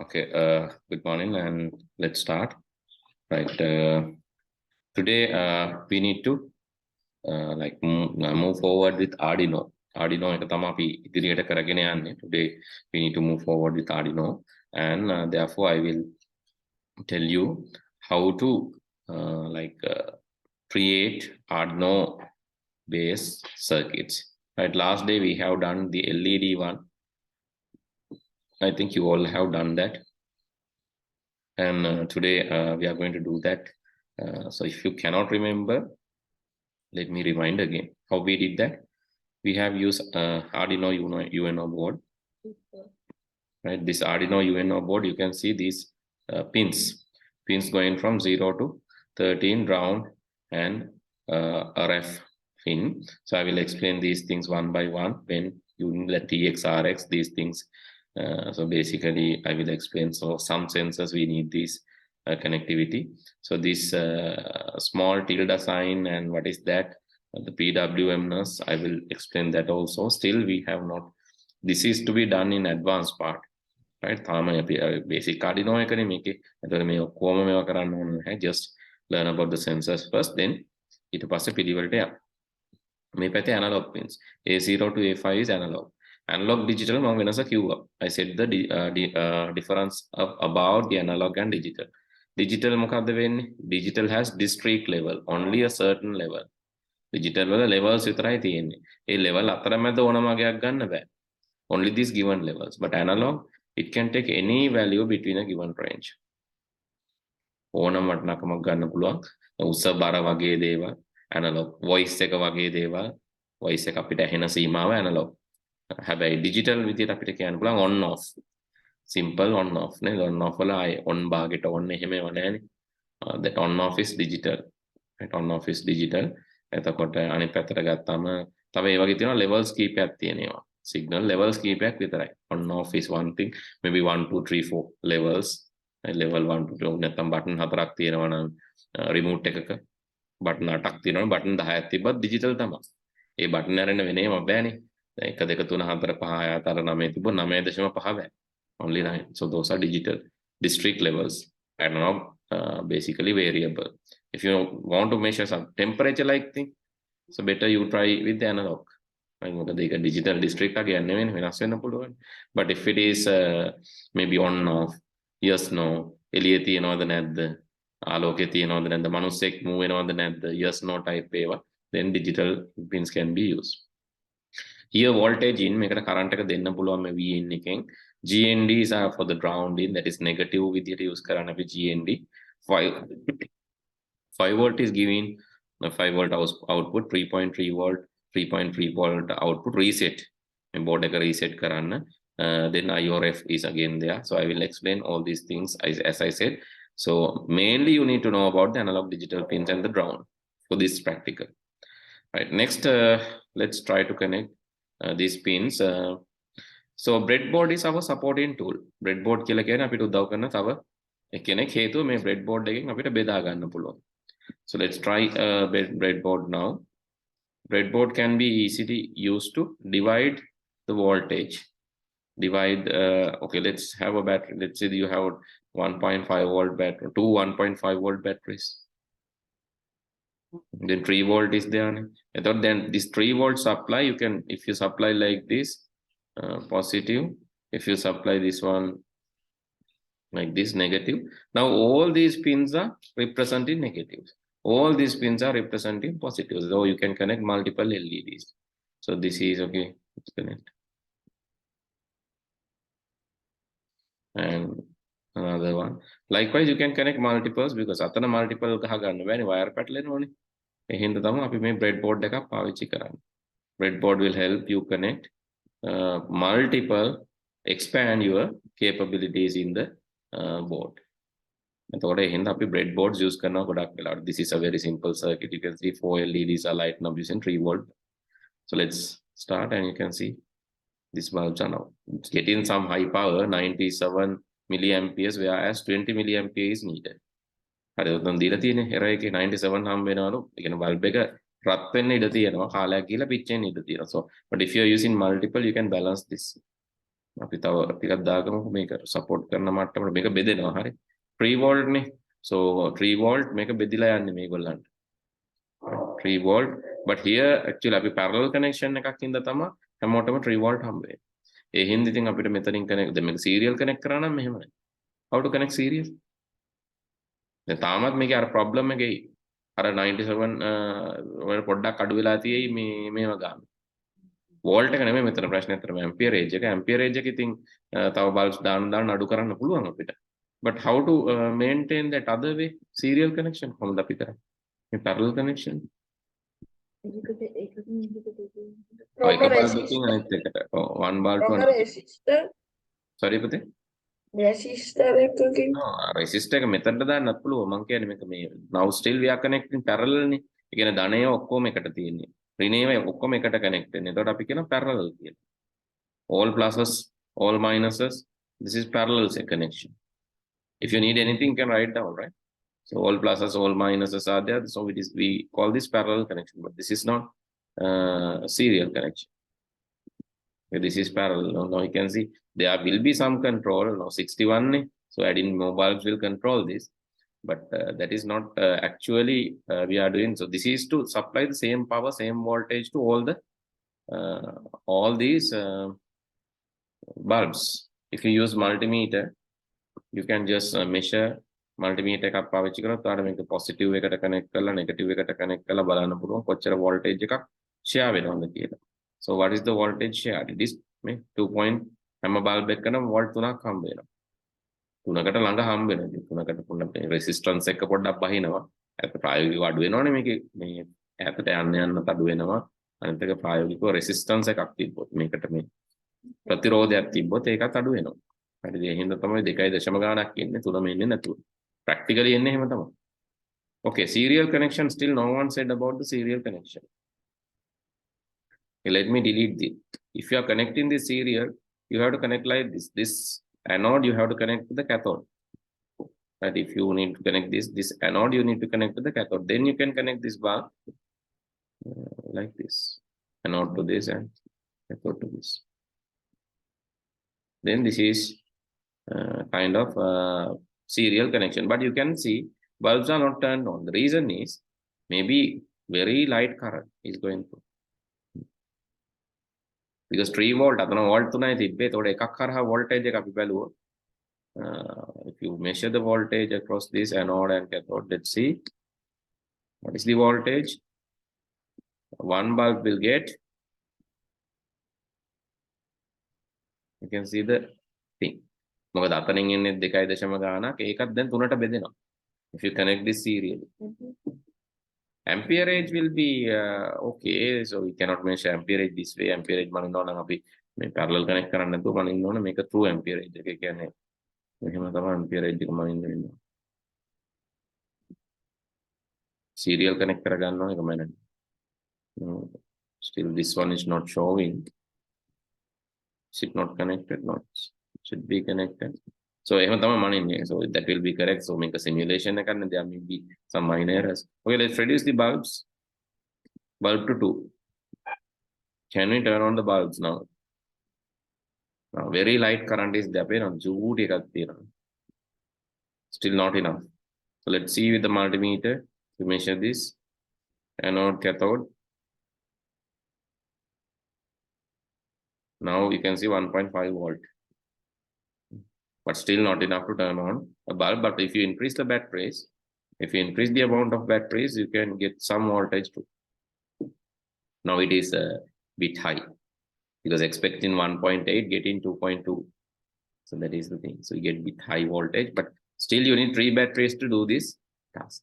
Okay, good morning and let's start. Right, today we need to move forward with Arduino. Arduino එක තමයි අපි ඉදිරියට කරගෙන යන්නේ. Today we need to move forward with Arduino and therefore I will tell you how to create Arduino based circuits. Right, last day we have done the LED one. I think you all have done that. And today we are going to do that. So if you cannot remember, let me remind again how we did that. We have used Arduino UNO board. Right, this Arduino UNO board, you can see these pins going from 0 to 13 round and RF pin. So I will explain these things one by one when using the TX, RX, these things. So basically I will explain. So some sensors we need this connectivity. So this small tilde sign and what is that, the PWMness, I will explain that also. Still we have not, this is to be done in advanced part, right? Basic Arduino එකනේ මේකේ. එතකොට මේ ඔක්කොම මේවා කරන්න ඕන නැහැ. Just learn about the sensors first, then ඊට පස්සේ පිළිවෙලට යන්න. මේ පැත්තේ analog pins. A0 to A5 is analog. Analog digital මම වෙනස කිව්වා. I said the difference about the analog and digital. Digital මොකද්ද වෙන්නේ? Digital has discrete level, only a certain level. Digital වල levels විතරයි තියෙන්නේ. ඒ level අතරමැද ඕනම වගේක් ගන්න බෑ. Only these given levels. But analog, it can take any value between a given range. ඕනම වටනකමක් ගන්න පුළුවන්. උස බර වගේ දේවල් analog. Voice එක වගේ දේවල්. Voice එක අපිට ඇහෙන සීමාව analog. හැබැයි digital විදියට අපිට කියන්න පුළුවන් on off. Simple on off නේ. on off වල ආයේ on භාගෙට on එහෙම ඒවා නැහැනේ. That on off is digital. Right, on off is digital. එතකොට අනිත් පැත්තට ගත්තාම තව ඒ වගේ තියෙනවා levels කීපයක් තියෙනවා. Signal levels කීපයක් විතරයි. On off is one thing, maybe 1 2 3 4 levels. Level 1 to 2 නැත්නම් button 4ක් තියෙනවා නම් remote එකක button 8ක් තියෙනවා නම් button 10ක් තිබ්බත් digital තමයි. ඒ button අරගෙන වෙනේම බෑනේ. 1 2 3 4 5 6 7 9 තිබ්බොත් 9.5 බෑ. Only 9. So those are digital. Discrete levels. Analog basically variable. If you want to measure some temperature like thing, so better you try with the analog. Digital district again, but if it is maybe on off, yes no, Eliati and other net the Aloketi and other than the Manusek move and other net the yes no type paper, then digital pins can be used. Here voltage in make a current then V in nicking. GNDs are for the ground in, that is negative with the use current of GND. 5 volt is giving the 5 volt output, 3.3 volt, 3.3 volt output reset. And board reset karanna. Then IORF is again there. So I will explain all these things as I said. So mainly you need to know about the analog digital pins and the ground for this practical. Right. Next, let's try to connect these pins. So breadboard is our supporting tool. Breadboard කියලා කියන්නේ අපිට උදව් කරන තව කෙනෙක් හේතුව මේ breadboard එකෙන් අපිට බෙදා ගන්න පුළුවන්. So let's try breadboard now. Breadboard can be easily used to divide the voltage. Divide, okay, let's have a battery. Let's say you have 1.5 volt battery, 2 1.5 volt batteries. Then 3 volt is there. Then this 3 volt supply, you can, if you supply like this, positive. If you supply this one like this, negative. Now all these pins are representing negatives. All these pins are representing positives. So you can connect multiple LEDs. So this is okay. Let's connect. And another one. Likewise, you can connect multiples because atana multiple ගහ ගන්න බෑනේ wire පැටලෙන්න ඕනේ. ඒ හින්දා තමයි අපි මේ breadboard එකක් පාවිච්චි කරන්නේ. Breadboard will help you connect multiple, expand your capabilities in the board. එතකොට එහෙනම් අපි breadboards use කරනවා ගොඩක් වෙලාවට. This is a very simple circuit. You can see 4 LEDs are lighting up using 3 volt. So let's start and you can see these bulbs are now getting some high power, 97 milliamperes, whereas 20 milliampere is needed. හරි උතන් දීලා තියෙන්නේ error එකේ 97 හම් වෙනවලු. ඒ කියන්නේ bulb එක රත් වෙන්න ඉඩ තියෙනවා. කාලයක් ගිහලා පිච්චෙන්න ඉඩ තියෙනවා. So but if you are using multiple, you can balance this. අපි තව ටිකක් දාගමුකෝ මේක සපෝට් කරන මට්ටමට මේක බෙදෙනවා හරි 3 volt නේ so 3 volt මේක බෙදිලා යන්නේ මේගොල්ලන්ට 3 volt but here actually අපි parallel connection එකක් ඉඳලා තමයි හැමෝටම 3 volt හම්බ වෙන්නේ ඒ හින්දා ඉතින් අපිට මෙතනින් connect දැන් මේක serial connect කරා නම් මෙහෙමයි how to connect serial දැන් තාමත් මේකේ අර problem එකේ අර 97 වල පොඩ්ඩක් අඩු වෙලා තියෙයි මේව ගන්න වෝල්ට් එක නෙමෙයි මෙතන ප්‍රශ්නේ අතරම ඇම්පියරේජ් එක ඉතින් තව බල්බ්ස් දාන්න අඩු කරන්න පුළුවන් අපිට but how to maintain that other way serial connection කොහොමද අපි කරන්නේ මේ parallel connection එක බල්බකින් අනිත් එකට one bulb one resistor sorry පුතේ resistor එකකින් resistor එක මෙතනට දාන්නත් පුළුවන් මම කියන්නේ මේක මේ now still we are connecting parallel නේ ඒ කියන්නේ ධනය ඔක්කොම එකට තියෙන්නේ ඍණේම ඔක්කොම එකට කනෙක්ට් වෙන්නේ. එතකොට අපි කියන parallel කියලා. All pluses, all minuses, this is parallel connection. If you need anything, you can write down, right? So all pluses, all minuses are there. So we call this parallel connection, but this is not serial connection. Okay, this is parallel. Now you can see there will be some control. Now 61, so adding more bulbs will control this. But that is not actually we are doing. So this is to supply the same power, same voltage to all these bulbs. If you use multimeter, you can just measure multimeter එකක් පාවිච්චි කරලා උදාහරණ මේක positive එකට connect කරලා negative එකට connect කරලා බලන්න පුළුවන් කොච්චර voltage එකක් share වෙනවද කියලා. So what is the voltage share? It is 2. හැම bulb එකකම volt 3ක් හම්බ වෙනවා. 3කට ළඟ හම්බ වෙනවා. 3කට පොඩ්ඩක් resistance එක පොඩ්ඩක් බහිනවා. ඒක ප්‍රායෝගිකව අඩු වෙනවනේ මේකේ මේ ඈතට යන්න අඩු වෙනවා. අනිත් එක ප්‍රායෝගිකව resistance එකක් තිබ්බොත් මේකට මේ ප්‍රතිරෝධයක් තිබ්බොත් ඒකත් අඩු වෙනවා. හරිද? ඒ හින්දා තමයි 2.0 ගාණක් ඉන්නේ 3ම ඉන්නේ නැතුව. Practically එන්නේ එහෙම තමයි. Okay, serial connection still no one said about the serial connection. Okay, let me delete this. If you are connecting the serial, you have to connect like this. This anode you have to connect to the cathode. Right? If you need to connect this anode you need to connect to the cathode. Then you can connect this bar like this. Anode to this and cathode to this. Then this is kind of serial connection. But you can see bulbs are not turned on. The reason is maybe very light current is going through. Because 3 volt අතන volt 3යි තිබ්බේ. ඒතකොට එකක් කරහා voltage එක අපි බැලුවොත් if you measure the voltage across this anode and cathode, let's see what is the voltage. One bulb will get, you can see the thing. මොකද අතනින් එන්නේ 2.0 ගානක් ඒකත් දැන් 3ට බෙදෙනවා. If you connect this serially. Amperage will be okay, so we cannot measure amperage this way. Amperage මනින්න ඕන නම් අපි මේ parallel connect කරන්න නැතුව මනින්න ඕන මේක true amperage එක. ඒ කියන්නේ මෙහෙම තමයි amperage එක මනින්න වෙන්නේ. Serial connect කරගන්න ඕන එක මනින්න. Still this one is not showing. Is it not connected? Not. Should be connected. So එහෙම තමයි මනින්නේ. So that will be correct. So make a simulation එකක් there may be some minor errors. Okay, let's reduce the bulbs. Bulb to 2. Can we turn on the bulbs now? Now very light current is there. Still not enough. So let's see with the multimeter to measure this anode cathode. Now you can see 1.5 volt. But still not enough to turn on a bulb. But if you increase the batteries, if you increase the amount of batteries, you can get some voltage too. Now it is a bit high because expecting 1.8, getting 2.2. So that is the thing. So you get bit high voltage, but still you need 3 batteries to do this task.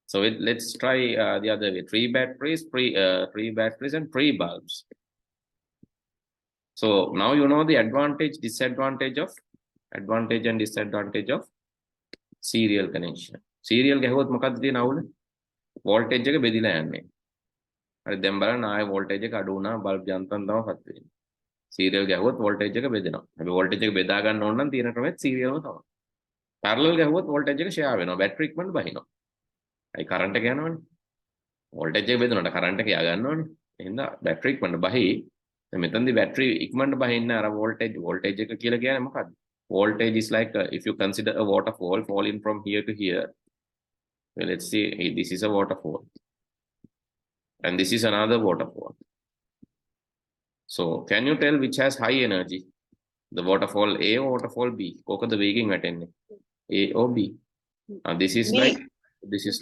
So let's try the other way. 3 batteries, 3 batteries and 3 bulbs. So now you know the advantage and disadvantage of serial connection. Serial ගැහුවොත් මොකක්ද තියෙන අවුල? voltage එක බෙදිලා යන්නේ. හරි දැන් බලන්න ආයේ voltage එක අඩු වුණා bulb යන්තම් තමයි පත් වෙන්නේ. serial ගැහුවොත් voltage එක බෙදෙනවා. හැබැයි voltage එක බෙදා ගන්න ඕන නම් තියෙන ක්‍රමෙත් serialම තමයි. parallel ගැහුවොත් voltage එක share වෙනවා. battery ඉක්මනට බහිනවා. අයි current එක යනවනේ. voltage එක බෙදුනට current එක යා ගන්නවනේ. එහෙනම් battery ඉක්මනට බහි මෙතනදී battery ඉක්මනට බහින්න අර voltage එක කියලා කියන්නේ මොකද්ද? Voltage is like if you consider a waterfall falling from here to here. Well, let's see, this is a waterfall and this is another waterfall. So can you tell which has high energy? The waterfall A or waterfall B? කොකද වේගෙන් වැටෙන්නේ? A or B? This is B.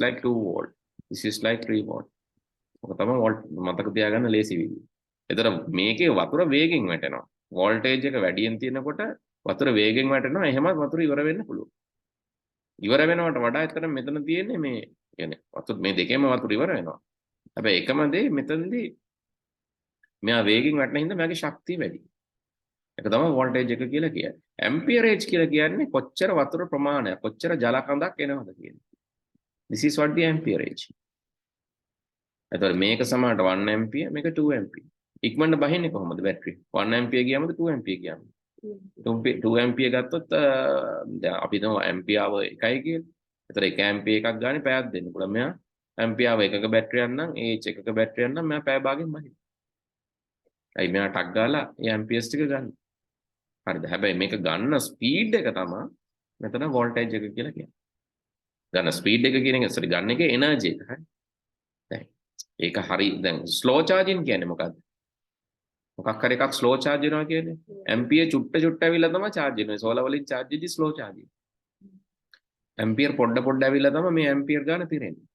like 2 volt. This is like 3 volt. ඔක තමයි volt මතක තියාගන්න ලේසි විදිය. එතන මේකේ වතුර වේගෙන් වැටෙනවා. voltage එක වැඩියෙන් තියෙනකොට වතුර වේගෙන් වැටෙනවා. එහෙමත් වතුර ඉවර වෙන්න පුළුවන්. ඉවර වෙනවට වඩා එතන මෙතන තියෙන්නේ මේ කියන්නේ වතුර මේ දෙකේම වතුර ඉවර වෙනවා. හැබැයි එකම දේ මෙතනදී මෙයා වේගෙන් වැටෙන හින්දා මෙයාගේ ශක්තිය වැඩි. ඒක තමයි voltage එක කියලා කියන්නේ. amperage කියලා කියන්නේ කොච්චර වතුර ප්‍රමාණය, කොච්චර ජල කඳක් එනවද කියන්නේ. This is what the amperage. එතකොට මේක සමානට 1 ampere, මේක 2 ampere. ඉක්මනට බහින්නේ කොහොමද බැටරි? 1 ampere ගියාමද 2 ampere ගියාමද? 2 ampere ගත්තොත් දැන් අපි හිතමු ampere hour 1යි කියලා. එතකොට 1 ampere එකක් ගානේ පැයක් දෙන්න පුළුවන්. මෙයා ampere hour 1ක බැටරියක් නම් AH 1ක බැටරියක් නම් මෙයා පැය භාගෙන් බහිනවා. අයි මෙයා ටක් ගාලා ඒ amperes ටික ගන්න. හරිද? හැබැයි මේක ගන්න ස්පීඩ් එක තමයි මෙතන voltage එක කියලා කියන්නේ. ගන්න ස්පීඩ් එක කියන එක ගන්න එකේ එනර්ජි එක. හරි. දැන් ඒක හරි. දැන් ස්ලෝ charging කියන්නේ මොකද්ද? මොකක් හරි එකක් ස්ලෝ charge වෙනවා කියන්නේ ampere චුට්ට ඇවිල්ලා තමයි charge වෙන්නේ. සෝලාර් වලින් charge වෙද්දි slow charging. ampere පොඩ ඇවිල්ලා තමයි මේ ampere ගන්න පිරෙන්නේ.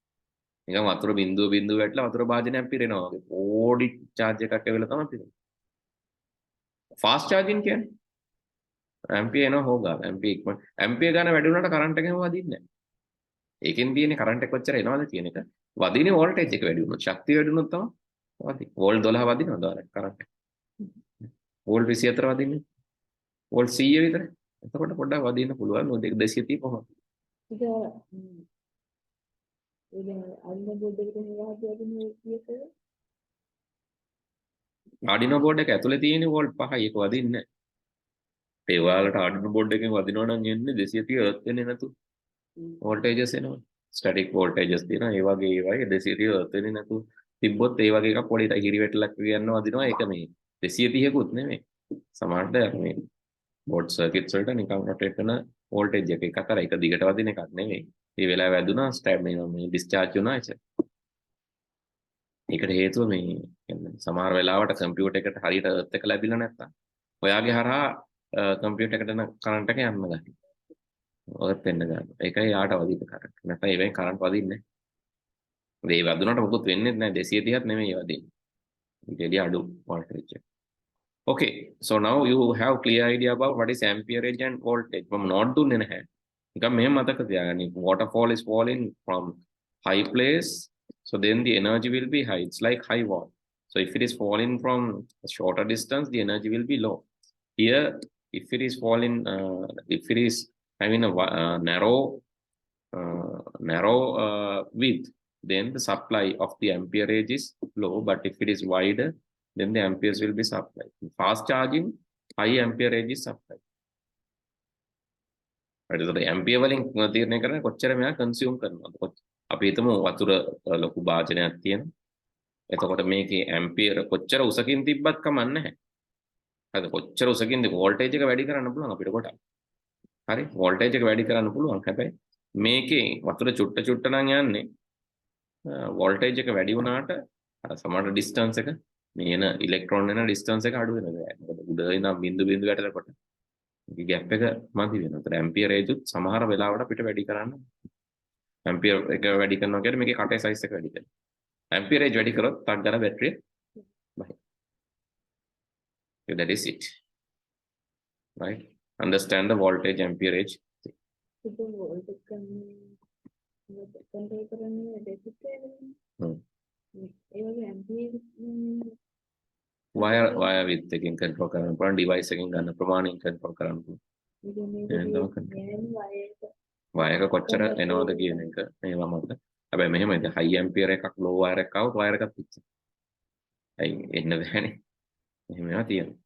නිකන් වතුර බිඳුව වැටලා වතුර භාජනයක් පිරෙනවා වගේ. පොඩි charge එකක් ඇවිල්ලා තමයි පිරෙන්නේ. fast charging කියන්නේ ampere එනවා හොගා. ampere ගන්න වැඩි වුණාට current එකම වදින්නේ නැහැ. ඒකෙන් තියෙන්නේ current එක කොච්චර එනවද කියන එක. වදිනේ voltage එක වැඩි වුණොත්, ශක්තිය වැඩි වුණොත් තමයි වදින්නේ. volt 12 වදිනවද අර current එක? volt 24 වදින්නේ. volt 100 විතර. එතකොට පොඩ්ඩක් වදින්න පුළුවන්. මොකද 230 කොහොමද? Arduino board එක ඇතුලේ තියෙන volt 5යි ඒක වදින්නේ නැහැ. ඒ ඔයාලට Arduino board එකෙන් වදිනවා නම් එන්නේ 230 earth වෙන්නේ නැතු. voltages එනවා. static voltages තියෙනවා. ඒ වගේ ඒවායි 230 earth වෙන්නේ නැතු. තිබ්බොත් ඒ වගේ එකක් පොඩි හිරිවැටලක් කියන්න වදිනවා. ඒක මේ 230කුත් නෙමෙයි. සමහරට මේ board circuits වලට නිකන් rotate කරන voltage එකක් අතර එක දිගට වදින එකක් නෙමෙයි. මේ වෙලාව වැදුනා ස්ටැබ් මේ discharge වුණා ඒක. ඒකට හේතුව මේ සමහර වෙලාවට කම්පියුටර් එකට හරියට earth එක ලැබිලා නැත්තම් ඔයාගේ හරහා කම්පියුටර් එකට යන කරන්ට් එක යන්න ගන්න. earth එන්න ගන්න. ඒකයි යාට වදින කරන්ට්. නැත්නම් ඒවෙන් කරන්ට් වදින්නේ නැහැ. මේ වදුනට මොකුත් වෙන්නේ නැහැ 230ක් නෙමෙයි වදින්නේ. ඊටදී අඩු voltage. Okay, so now you have clear idea about what is amperage and voltage. මම not දුන්නේ නැහැ. නිකන් මෙහෙම මතක තියාගන්න. Waterfall is falling from high place, so then the energy will be high. It's like high wall. So if it is falling from a shorter distance, the energy will be low. Here, if it is falling, if it is having a narrow width, then the supply of the amperage is low. But if it is wider, then the amperes will be supplied. Fast charging, high amperage is supplied. Right, so the ampere වලින් තීරණය කරන්නේ කොච්චර මෙයා consume කරනවද. අපි හිතමු වතුර ලොකු භාජනයක් තියෙනවා. එතකොට මේකේ ampere කොච්චර උසකින් තිබ්බත් කමක් නැහැ. හරිද? කොච්චර උසකින්ද voltage එක වැඩි කරන්න පුළුවන් අපිට කොට. හරි? voltage එක වැඩි කරන්න පුළුවන්. හැබැයි මේකේ වතුර චුට්ට නම් යන්නේ voltage එක වැඩි වුණාට අර සමාන distance එක මේ එන ඉලෙක්ට්‍රෝන එන distance එක අඩු වෙනවා. මොකද උඩ ඉඳන් බිඳු වැටෙනකොට මේ gap එක මදි වෙනවා. ඒතර amperage උත් සමහර වෙලාවට අපිට වැඩි කරන්න. ampere එක වැඩි කරනවා කියන්නේ මේකේ කටේ size එක වැඩි කරනවා. amperage වැඩි කරොත් ටක් ගාලා බැටරිය බහයි. So that is it. Right? Understand the voltage amperage. Wire with එකකින් control කරන්න පුළුවන්, device එකකින් ගන්න ප්‍රමාණයෙන් control කරන්න පුළුවන්. wire කොච්චර එනවද කියන එක මේවා මත. හැබැයි මෙහෙමයි high ampere එකක් low wire එකක් આવුත් wire එකක් පිච්චෙනවා. අයි එන්න බෑනේ. එහෙම ඒවා තියෙනවා.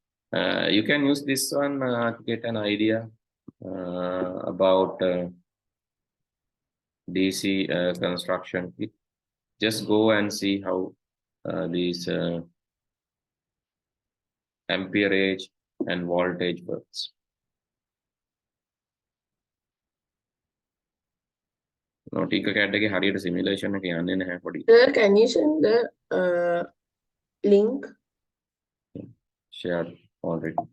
You can use this one to get an idea about DC construction. Just go and see how these amperage and voltage works. TinkerCAD එකේ හරියට simulation එක යන්නේ නැහැ පොඩි. Sir, can you send the link? Shared already.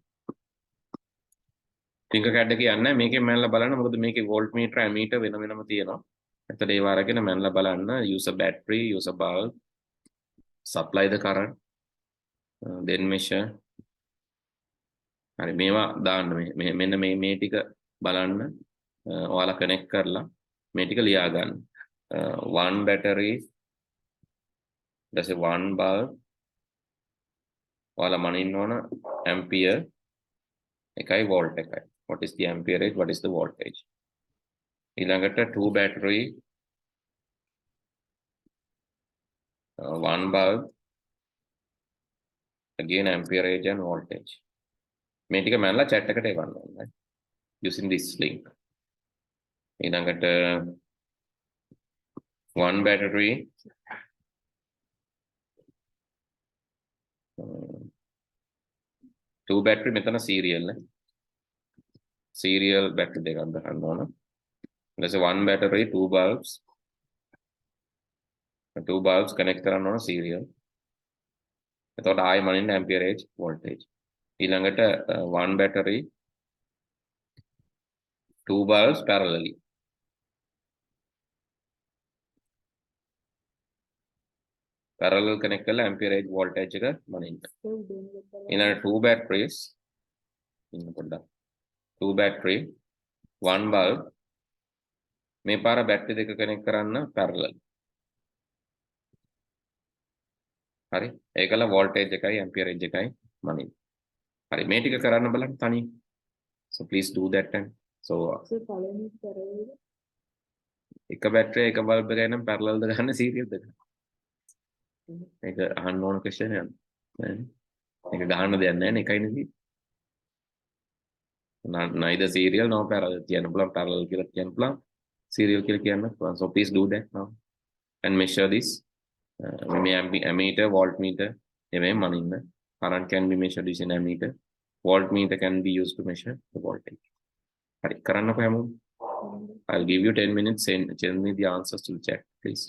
TinkerCAD එකේ යන්නේ මේකෙන් මැනලා බලන්න මොකද මේකේ voltmeter ammeter වෙන වෙනම තියෙනවා. එතකොට ඒව අරගෙන මැනලා බලන්න use a battery, use a bulb, supply the current, then measure. හරි මේවා දාන්න මෙන්න මේ ටික බලන්න ඔයාලා කනෙක්ට් කරලා මේ ටික ලියා ගන්න. One battery, that's a one bulb. ඔයාලා මනින්න ඕන ampere එකයි volt එකයි. What is the amperage? What is the voltage? ඊළඟට two battery, one bulb, again amperage and voltage. මේ ටික මැනලා chat එකට එවන්න ඕනේ using this link. ඊළඟට one battery, two battery මෙතන serial නේ. Serial battery දෙකක් දාන්න ඕන. ඊට one battery, two bulbs. Two bulbs connect කරන්න ඕන serial. එතකොට ආයෙ මනින්න amperage voltage. ඊළඟට one battery, two bulbs parallelly. Parallel connect කරලා amperage voltage එක මනින්න. ඊළඟට two batteries, two battery, one bulb. මේ පාර බැටරි දෙක connect කරන්න parallel. හරි. ඒකල voltage එකයි amperage එකයි මනින්න. හරි මේ ටික කරන්න බලන්න තනියෙන්. So please do that time. So එක බැටරි එක බල්බ් එකයි නම් parallel ද ගන්න serial ද ගන්න. මේක අහන්න ඕන question එකක්. මේක ගහන්න දෙයක් නැහැ නේ එකයි නේ. Neither serial nor parallel කියන්න පුළුවන් parallel කියලා කියන්න පුළුවන් serial කියලා කියන්න පුළුවන්. So please do that now and measure this. Ammeter, voltmeter එමෙන් මනින්න. Current can be measured using ammeter. Voltmeter can be used to measure the voltage. හරි කරන්නකො හැමෝම. I'll give you 10 minutes. Send me the answers to the chat, please.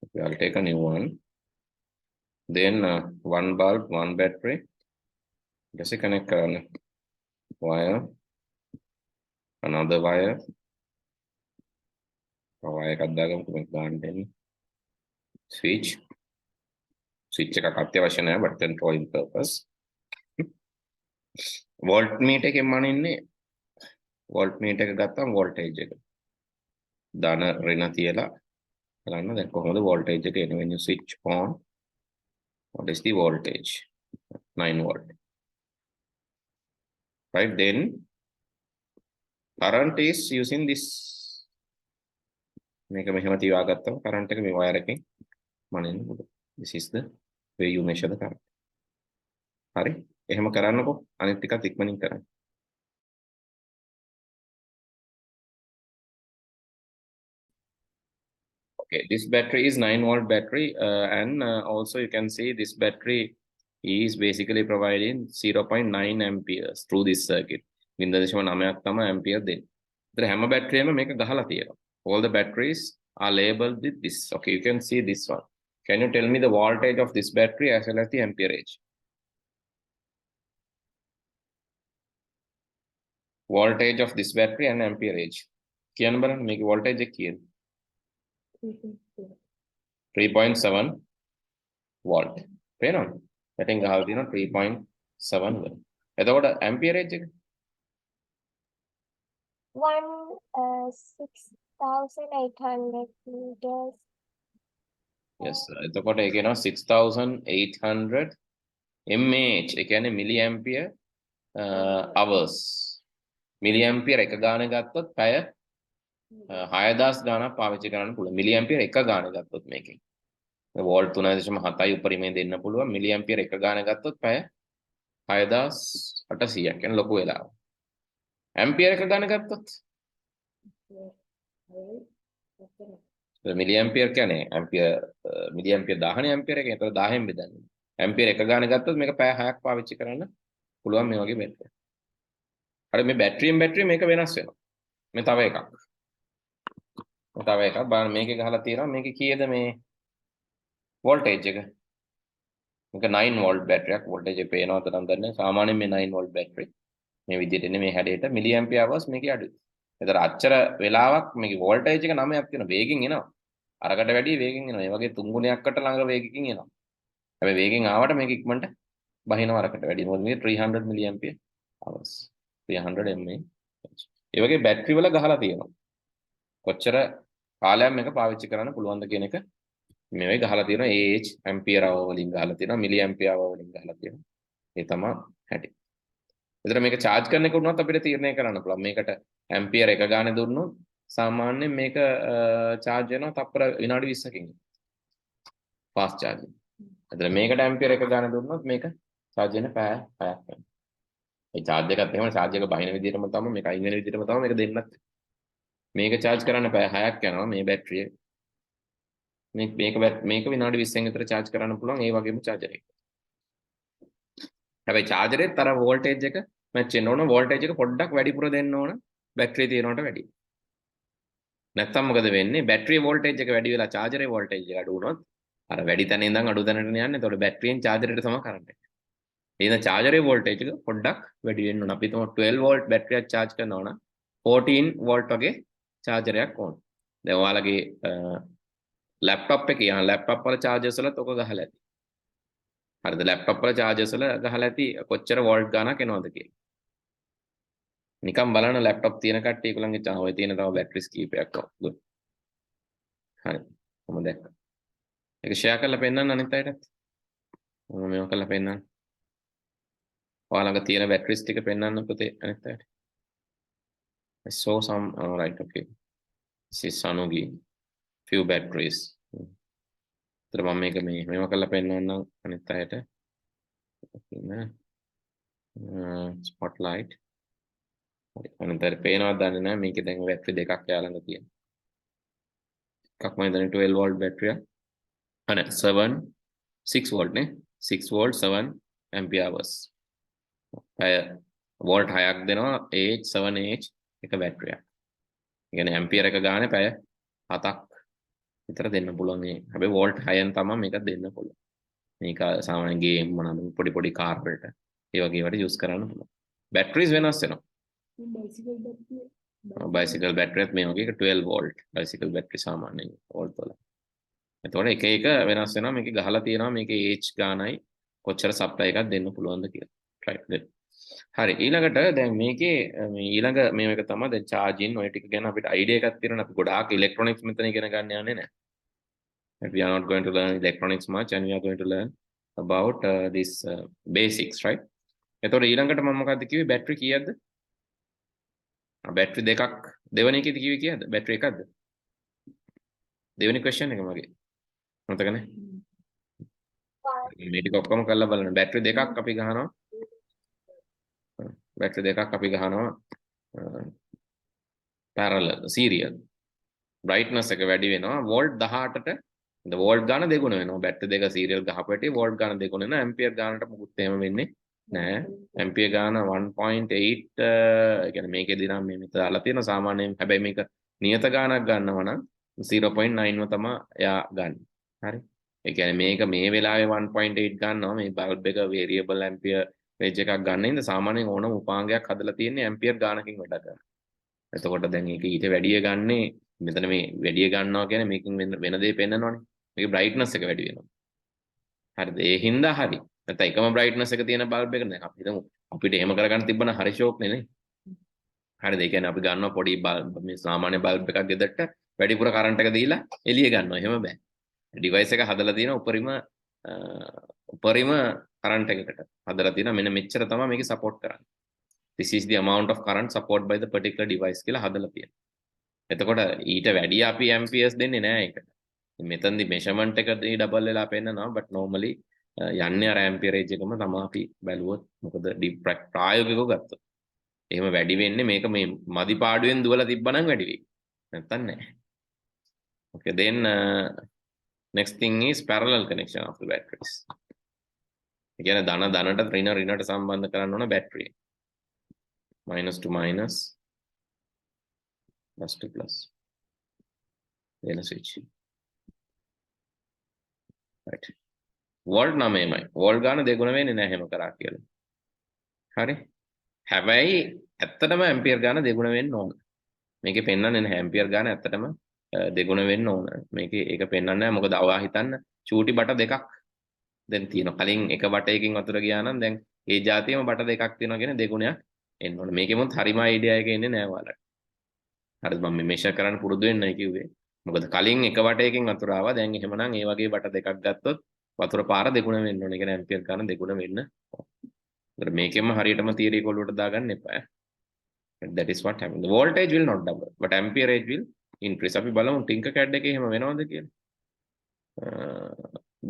Okay, I'll take a new one. Then one bulb, one battery. Just connect wire, another wire. Wire switch. Switch එකක් අත්‍යවශ්‍ය නැහැ but controlling purpose. Voltmeter එකෙන් මනින්නේ voltmeter එක ගත්තාම voltage එක. ධන ඍණ තියලා බලන්න දැන් කොහොමද voltage එක එන්නේ when you switch on. What is the voltage? 9 volt. Right, then current is using this. මේක මෙහෙම තියාගත්තම current එක මේ wire එකෙන් මනින්න පුළුවන්. This is the way you measure the current. හරි එහෙම කරන්නකො අනිත් ටිකත් ඉක්මනින් කරන්න. Okay, this battery is 9 volt battery and also you can see this battery is basically providing 0.9 amperes through this circuit. 0.9ක් තමයි ampere දෙන්නේ. ඒතර හැම බැටරියම මේක ගහලා තියෙනවා. All the batteries are labeled with this. Okay, you can see this one. Can you tell me the voltage of this battery as well as the amperage? Voltage of this battery and amperage. කියන්න බලන්න මේක voltage එක කියන්න. 3.7 volt. පේනවද? පැටින් ගහලා තියෙනවා 3.7 volt. එතකොට amperage එක 6,800 meters. Yes, එතකොට ඒක එනවා 6,800 mAh. ඒ කියන්නේ milliampere hours. milliampere එක ගාන ගත්තොත් පැය 6000 ගානක් පාවිච්චි කරන්න පුළුවන්. milliampere එක ගාන ගත්තොත් මේකෙන්. වෝල්ට් 3.7යි උපරිමයෙන් දෙන්න පුළුවන්. milliampere එක ගාන ගත්තොත් පැය 6800ක් කියන ලොකු වෙලාවක්. ampere එක ගාන ගත්තොත් මිලි ඇම්පියර් කියන්නේ ඇම්පියර් මිලි ඇම්පියර් 10නේ ඇම්පියර් එකෙන්. ඒතකොට 10න් බෙදන්නේ. ඇම්පියර් එක ගාන ගත්තොත් මේක පැය 6ක් පාවිච්චි කරන්න පුළුවන් මේ වගේ බැටරියක්. හරි මේ බැටරියෙන් බැටරිය මේක වෙනස් වෙනවා. මේ තව එකක්. තව එකක් බලන්න මේකේ ගහලා තියෙනවා මේකේ කීයද මේ වෝල්ටේජ් එක? මේක 9 වෝල්ට් බැටරියක්. වෝල්ටේජ් එක පේනවද නම් දන්නේ නැහැ. සාමාන්‍යයෙන් මේ 9 වෝල්ට් බැටරි මේ විදිහට එන්නේ මේ හැඩයට මිලි ඇම්පියර් අවර්ස් මේකේ අඩුයි. ඒතර අච්චර වෙලාවක් මේකේ වෝල්ටේජ් එක 9ක් තියෙන වේගෙන් එනවා. අරකට වැඩි වේගෙන් එනවා. මේ වගේ 3 ගුණයක්කට ළඟ වේගකින් එනවා. හැබැයි වේගෙන් ආවට මේක ඉක්මනට බහිනවා අරකට වැඩි. මොකද මේ 300 මිලි ඇම්පියර් අවර්ස් 300 mAh. ඒ වගේ බැටරි වල ගහලා තියෙනවා. කොච්චර කාලයක් මේක පාවිච්චි කරන්න පුළුවන්ද කියන එක මේ ගහලා තියෙනවා. AH ඇම්පියර් අවර් වලින් ගහලා තියෙනවා. මිලි ඇම්පියර් අවර් වලින් ගහලා තියෙනවා. ඒ තමයි හැටි. එතන මේක charge කරන එක උනොත් අපිට තීරණය කරන්න පුළුවන්. මේකට ඇම්පියර් එක ගානේ දුන්නොත් සාමාන්‍යයෙන් මේක charge වෙනවා තප්පර විනාඩි 20කින්. fast charging. එතන මේකට ඇම්පියර් එක ගානේ දුන්නොත් මේක charge වෙන පැය 6ක් යනවා. ඒ charge එකත් එහෙම charge එක බහින විදිහටම තමයි මේක අයින් වෙන විදිහටම තමයි මේක දෙන්නත්. මේක charge කරන්න පැය 6ක් යනවා මේ බැටරිය. මේක විනාඩි 20න් විතර charge කරන්න පුළුවන් ඒ වගේම charger එක. හැබැයි charger එකත් අර voltage එක match වෙන්න ඕන. voltage එක පොඩ්ඩක් වැඩිපුර දෙන්න ඕන බැටරිය තියෙනවට වැඩි. නැත්තම් මොකද වෙන්නේ? බැටරිය voltage එක වැඩි වෙලා charger එකේ voltage එක අඩු වුණොත් අර වැඩි තැන ඉඳන් අඩු තැනට යන්නේ. එතකොට බැටරියෙන් charger එකට තමයි කරන්ට් එක. එහෙනම් charger එකේ voltage එක පොඩ්ඩක් වැඩි වෙන්න ඕන. අපි තුමු 12 volt බැටරියක් charge කරනවා නම් 14 volt වගේ charger එකක් ඕන. දැන් ඔයාලගේ laptop එකේ යන laptop වල chargers වලත් ඔක ගහලා ඇති. හරිද? laptop වල chargers වල ගහලා ඇති කොච්චර volt ගානක් එනවද කියලා. නිකන් බලන්න laptop තියෙන කට්ටිය ඒගොල්ලන්ගේ ඔය තියෙන තව batteries කීපයක් good. හරි. මම දැක්කා. ඒක share කරලා පෙන්නන්න අනිත් අයටත්. මම මේක කරලා පෙන්නන්න. ඔයාලඟ තියෙන batteries ටික පෙන්නන්න පුතේ අනිත් අයට. I saw some right okay. This is Sanugi few batteries. ඒතර මම මේක කරලා පෙන්නන්නම් අනිත් අයට. spotlight. අනිත් අයට පේනවද දන්නේ නැහැ මේකේ දැන් බැටරි දෙකක් යාළඟ තියෙනවා. එකක් මම දැන් 12 volt බැටරිය. අනේ 6 volt නේ 6 volt 7 ampere hours. වෝල්ට් 6ක් දෙනවා AH 7AH එක බැටරියක්. ඒ කියන්නේ ඇම්පියර් එක ගානේ පැය 7ක් විතර දෙන්න පුළුවන් මේ. හැබැයි වෝල්ට් 6න් තමයි මේක දෙන්න පුළුවන්. මේක සාමාන්‍ය ගේම් මොනවාද පොඩි කාර් වලට ඒ වගේ ඒවට යූස් කරන්න පුළුවන්. බැටරිස් වෙනස් වෙනවා. බයිසිකල් බැටරියත් මේ වගේ 12 වෝල්ට් බයිසිකල් බැටරි සාමාන්‍යයෙන් වෝල්ට් වල. එතකොට එක එක වෙනස් වෙනවා. මේකේ ගහලා තියෙනවා මේකේ AH ගානයි කොච්චර සප්ලයි එකක් දෙන්න පුළුවන්ද කියලා. right good. හරි ඊළඟට දැන් මේකේ මේ ඊළඟ මේක තමයි දැන් charging ඔය ටික ගැන අපිට idea එකක් තියෙනවා. අපි ගොඩාක් electronics මෙතන ඉගෙන ගන්න යන්නේ නැහැ. We are not going to learn electronics much and we are going to learn about this basics right. එතකොට ඊළඟට මම මොකද්ද කිව්වේ බැටරි කීයක්ද? බැටරි දෙකක් දෙවෙනි එකේදී කිව්වේ කීයක්ද? බැටරි එකක්ද? දෙවෙනි question එක මගේ. මතක නැහැ. මේ ටික ඔක්කොම කරලා බලන්න. බැටරි දෙකක් අපි ගහනවා. බැටරි දෙකක් අපි ගහනවා parallel serial. brightness එක වැඩි වෙනවා වෝල්ට් 18ට වෝල්ට් ගාන දෙගුණ වෙනවා. බැටරි දෙක serial ගහපුවට වෝල්ට් ගාන දෙගුණ වෙනවා. ඇම්පියර් ගානට මුකුත් එහෙම වෙන්නේ නැහැ. ඇම්පියර් ගාන 1.8 ඒ කියන්නේ මේකේදී නම් මේ මෙතන දාලා තියෙන සාමාන්‍යයෙන් හැබැයි මේක නියත ගානක් ගන්නවා නම් 0.9 තමයි එයා ගන්න. හරි. ඒ කියන්නේ මේක මේ වෙලාවේ 1.8 ගන්නවා මේ බල්බ් එක variable ampere range එකක් ගන්න ඉඳ සාමාන්‍යයෙන් ඕනම උපාංගයක් හදලා තියෙන්නේ ඇම්පියර් ගානකින් වැඩ කරනවා. එතකොට දැන් ඒක ඊට වැඩිය ගන්නේ මෙතන මේ වැඩිය ගන්නවා කියන්නේ මේකෙන් වෙන දේ පෙන්නනවනේ. මේකේ brightness එක වැඩි වෙනවා. හරිද? ඒ හින්දා හරි. නැත්නම් එකම brightness එක තියෙන බල්බ් එක දැන් අපි හිතමු අපිට එහෙම කරගන්න තිබ්බනම් හරි ෂෝක් නේ. හරිද? ඒ කියන්නේ අපි ගන්නවා පොඩි බල්බ් මේ සාමාන්‍ය බල්බ් එකක් ගෙදරට වැඩිපුර කරන්ට් එක දීලා එළිය ගන්නවා. එහෙම බෑ. ඩිවයිස් එක හදලා තියෙන උපරිම කරන්ට් එකකට හදලා තියෙනවා. මෙන්න මෙච්චර තමයි මේක සපෝට් කරන්නේ. This is the amount of current supported by the particular device කියලා හදලා තියෙනවා. එතකොට ඊට වැඩි අපි amperes දෙන්නේ නැහැ ඒකට. මෙතනදි measurement එක ඩබල් වෙලා පෙන්නනවා but normally යන්නේ අර amperage එකම තමයි අපි බැලුවොත්. මොකද ප්‍රායෝගිකව ගත්තොත්. එහෙම වැඩි වෙන්නේ මේක මේ මදි පාඩුවෙන් දුවලා තිබ්බනම් වැඩි වෙයි. නැත්තම් නැහැ. Okay, then next thing is parallel connection of the batteries. Again, ධනට ඍණට සම්බන්ධ කරන්න ඕන battery. Minus to minus, plus to plus. Then a switch. Right. Volt 9යි. Volt ගාන දෙගුණ වෙන්නේ නැහැ හැම කරා කියලා. හරි. හැබැයි ඇත්තටම ඇම්පියර් ගාන දෙගුණ වෙන්න ඕන. මේකේ පෙන්වන්නේ නැහැ ඇම්පියර් ගාන ඇත්තටම දෙගුණ වෙන්න ඕන. මේකේ ඒක පෙන්වන්නේ නැහැ. මොකද අවවා හිතන්න චූටි බට දෙකක් දැන් තියෙනවා. කලින් එක බටයකින් වතුර ගියා නම් දැන් ඒ જાතියෙම බට දෙකක් තියෙනවා කියන දෙගුණයක් එන්න ඕන. මේකෙමුත් හරිම අයිඩියා එක එන්නේ නැහැ ඔයාලට. හරිද? මම මේ මෙෂර් කරන්න පුරුදු වෙන්නයි කිව්වේ. මොකද කලින් එක බටයකින් වතුර ආවා. දැන් එහෙමනම් ඒ වගේ බට දෙකක් ගත්තොත් වතුර පාර දෙගුණ වෙන්න ඕනේ. ඒ කියන්නේ ඇම්පියර් ගාන දෙගුණ වෙන්න ඕන. මේකෙම හරියටම තියරි කොල්ලුවට දාගන්න එපා. That is what happened. The voltage will not double, but amperage will increase. අපි බලමු Tinkercad එකේ එහෙම වෙනවද කියලා.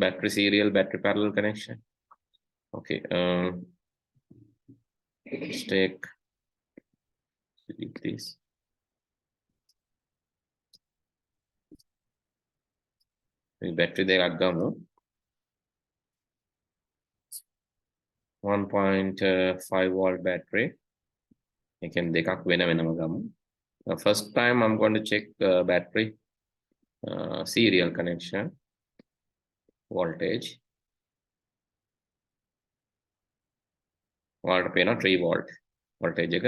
Battery serial, battery parallel connection. Okay. Let's take this. Battery දෙකක් ගමු. 1.5 volt battery. You can දෙකක් වෙනම ගමු. First time I'm going to check battery serial connection voltage. Volt පේනවා 3 volt voltage එක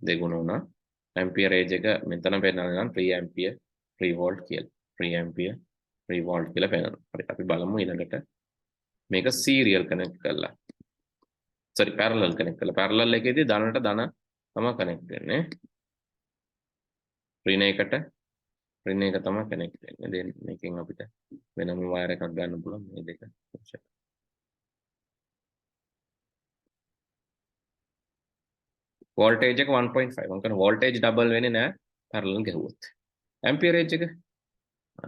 දෙගුණ වුණා. amperage එක මෙතන පෙන්නනවා නම් 3 ampere 3 volt කියලා. 3 ampere 3 volt කියලා පෙන්නනවා. හරි අපි බලමු ඊළඟට මේක serial connect කරලා. Sorry parallel connect කරලා. parallel එකේදී ධනට ධන තමයි connect වෙන්නේ. ඍණ එකට ඍණ එක තමයි connect වෙන්නේ. then මේකෙන් අපිට වෙනම wire එකක් ගන්න පුළුවන් මේ දෙක. voltage එක 1.5. මම කියන voltage double වෙන්නේ නැහැ parallel ගහුවොත්. amperage එක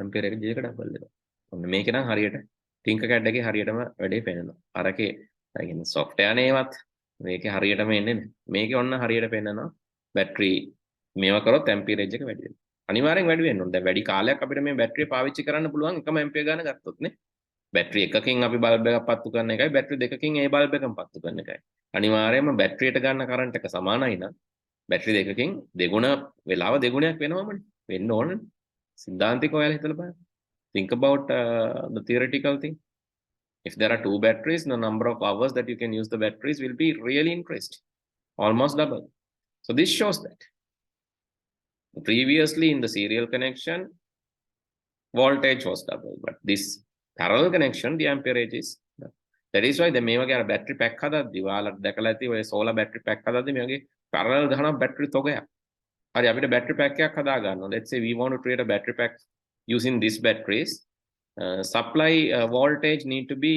amperage එක double වෙනවා. ඔන්න මේක නම් හරියට Tinkercad එකේ හරියටම වැඩේ පේනවා. අරකේ කියන්නේ software නේවත් මේකේ හරියටම එන්නේ නැහැ. මේකේ ඔන්න හරියට පෙන්නනවා battery මේවා කරොත් amperage එක වැඩි වෙනවා. අනිවාර්යෙන් වැඩි වෙන්න ඕනේ. දැන් වැඩි කාලයක් අපිට මේ බැටරිය පාවිච්චි කරන්න පුළුවන් එකම ampere ගාන ගත්තොත් නේ. බැටරි එකකින් අපි බල්බ් එකක් පත්තු කරන එකයි බැටරි දෙකකින් ඒ බල්බ් එකම පත්තු කරන එකයි. අනිවාර්යයෙන්ම බැටරියට ගන්න කරන්ට් එක සමානයි නම් බැටරි දෙකකින් දෙගුණ වෙලාව දෙගුණයක් වෙනවමනේ. වෙන්න ඕනේ. සිද්ධාන්තික ඔයාලා හිතලා බලන්න. Think about the theoretical thing. If there are two batteries, the number of hours that you can use the batteries will be really increased, almost double. So this shows that. Previously in the serial connection, voltage was double, but this parallel connection, the amperage is double. That is why the මේ වගේ අර battery pack හදද්දි ඔයාලා දැකලා ඇති ඔය solar battery pack හදද්දි මේ වගේ parallel ගහන battery තොගයක්. හරි අපිට battery pack එකක් හදා ගන්නවා. Let's say we want to create a battery pack using these batteries. Supply voltage need to be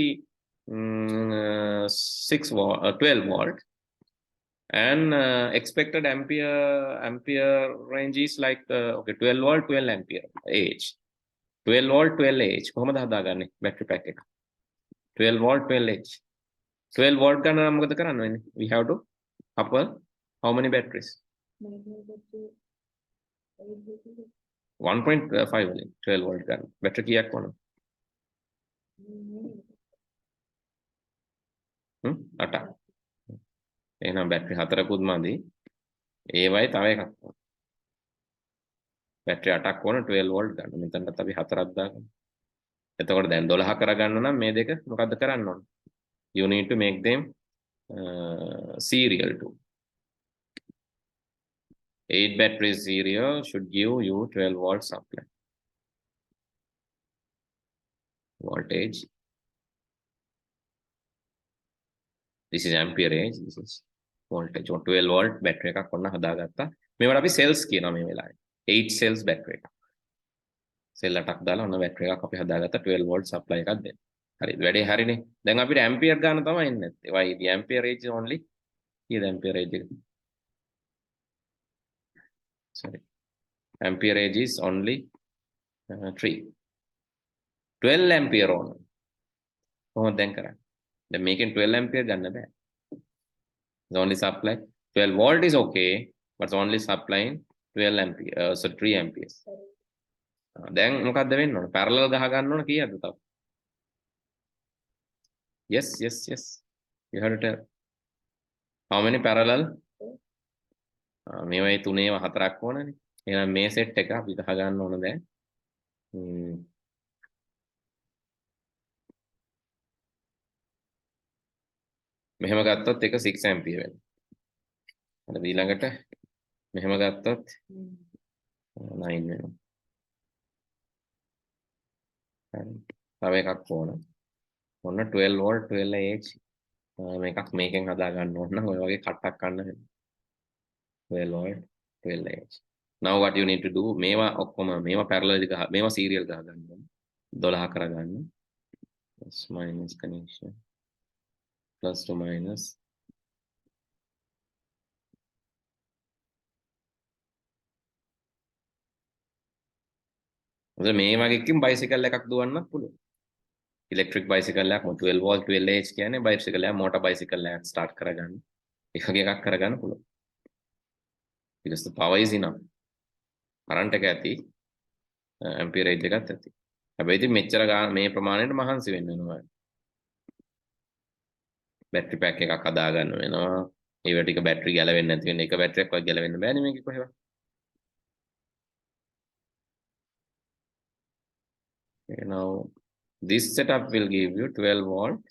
12 volt. And expected ampere range is like okay 12 volt 12 ampere age 12 volt 12 age කොහොමද හදාගන්නේ battery pack එක 12 volt 12 age 12 volt ගන්න නම් මොකද කරන්න වෙන්නේ we have to couple how many batteries 1.5 වලින් 12 volt ගන්න battery කීයක් වුණා 8 එහෙනම් බැටරි 4කුත් මදි. ඒවයි තව එකක් ඕන. බැටරි 8ක් ඕන 12 වෝල්ට් ගන්න. මෙතනත් අපි 4ක් දාගමු. එතකොට දැන් 12 කරගන්න නම් මේ දෙක මොකද්ද කරන්න ඕන? You need to make them serial too. 8 battery serial should give you 12 volt supply. Voltage. This is amperage, this is voltage. 12 volt battery එකක් ඔන්න හදාගත්තා. මේවට අපි cells කියනවා මේ වෙලාවේ. 8 cells battery එකක්. cell 8ක් දාලා ඔන්න battery එකක් අපි හදාගත්තා 12 volt supply එකක් දෙන්න. හරි වැඩේ හරිනේ. දැන් අපිට ampere ගන්න තමයි එන්නේ නැත්තේ. Why the amperage is only here the amperage එක. Sorry. Amperage is only 3. 12 ampere ඕන. කොහොමද දැන් කරන්නේ? Then making 12 ampere gonna be the only supply 12 volt is okay, but it's only supplying 12 ampere so 3 amperes දැන් මොකක්ද වෙන්න ඕන? parallel ගහ ගන්න ඕන කීයද තව? Yes, yes, yes. You have to tell. How many parallel? මේවයි තුනේව හතරක් ඕනනේ. එහෙනම් මේ සෙට් එක අපි ගහ ගන්න ඕන දැන්. මෙහෙම ගත්තොත් එක 6 ampere වෙනවා. හරි ඊළඟට මෙහෙම ගත්තොත් 9 වෙනවා. හරි. තව එකක් ඕන. ඔන්න 12 volt 12Ah මේකක් මේකෙන් හදා ගන්න ඕන නම් ඔය වගේ කට්ටක් ගන්න වෙනවා. 12 volt 12Ah. Now what you need to do මේවා ඔක්කොම මේවා parallel ගහ මේවා serial ගහ ගන්න ඕන. 12 කරගන්න. plus minus connection plus to minus මේ වගේ එකකින් bicycle එකක් දුවන්නත් පුළුවන්. electric bicycle එකක් 12 volt 12Ah කියන්නේ bicycle එක motor bicycle එකක් start කරගන්න. එක වගේ එකක් කරගන්න පුළුවන්. because the power is enough. current එක ඇති amperage එකත් ඇති. හැබැයි ඉතින් මෙච්චර මේ ප්‍රමාණයට මහන්සි වෙන්න වෙනවා. battery pack එකක් හදා ගන්න වෙනවා. ඒව ටික battery ගැලවෙන්නේ නැති වෙන එක battery එකක් වගේ ගැලවෙන්න බෑනේ මේක කොහෙවත්. Okay, now this setup will give you 12 volt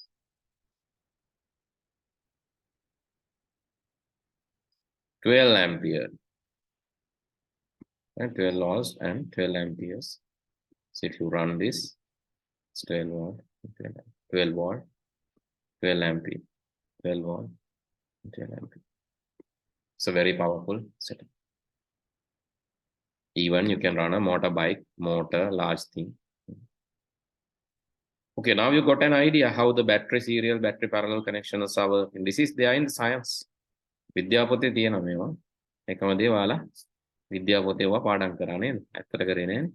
12 ampere and 12 volts and 12 amperes. So if you run this, it's 12 volt 12 volt 12 ampere 12 volt 12 ampere. It's a very powerful setup. Even you can run a motorbike motor large thing. Okay, now you got an idea how the battery serial battery parallel connections are working. This is there in science. විද්‍යාපොතේ තියෙනවා මේවා. එකම දේ ඔයාලා විද්‍යාපොතේ ඔයා පාඩම් කරා නේද? ඇත්තට කරේ නේද?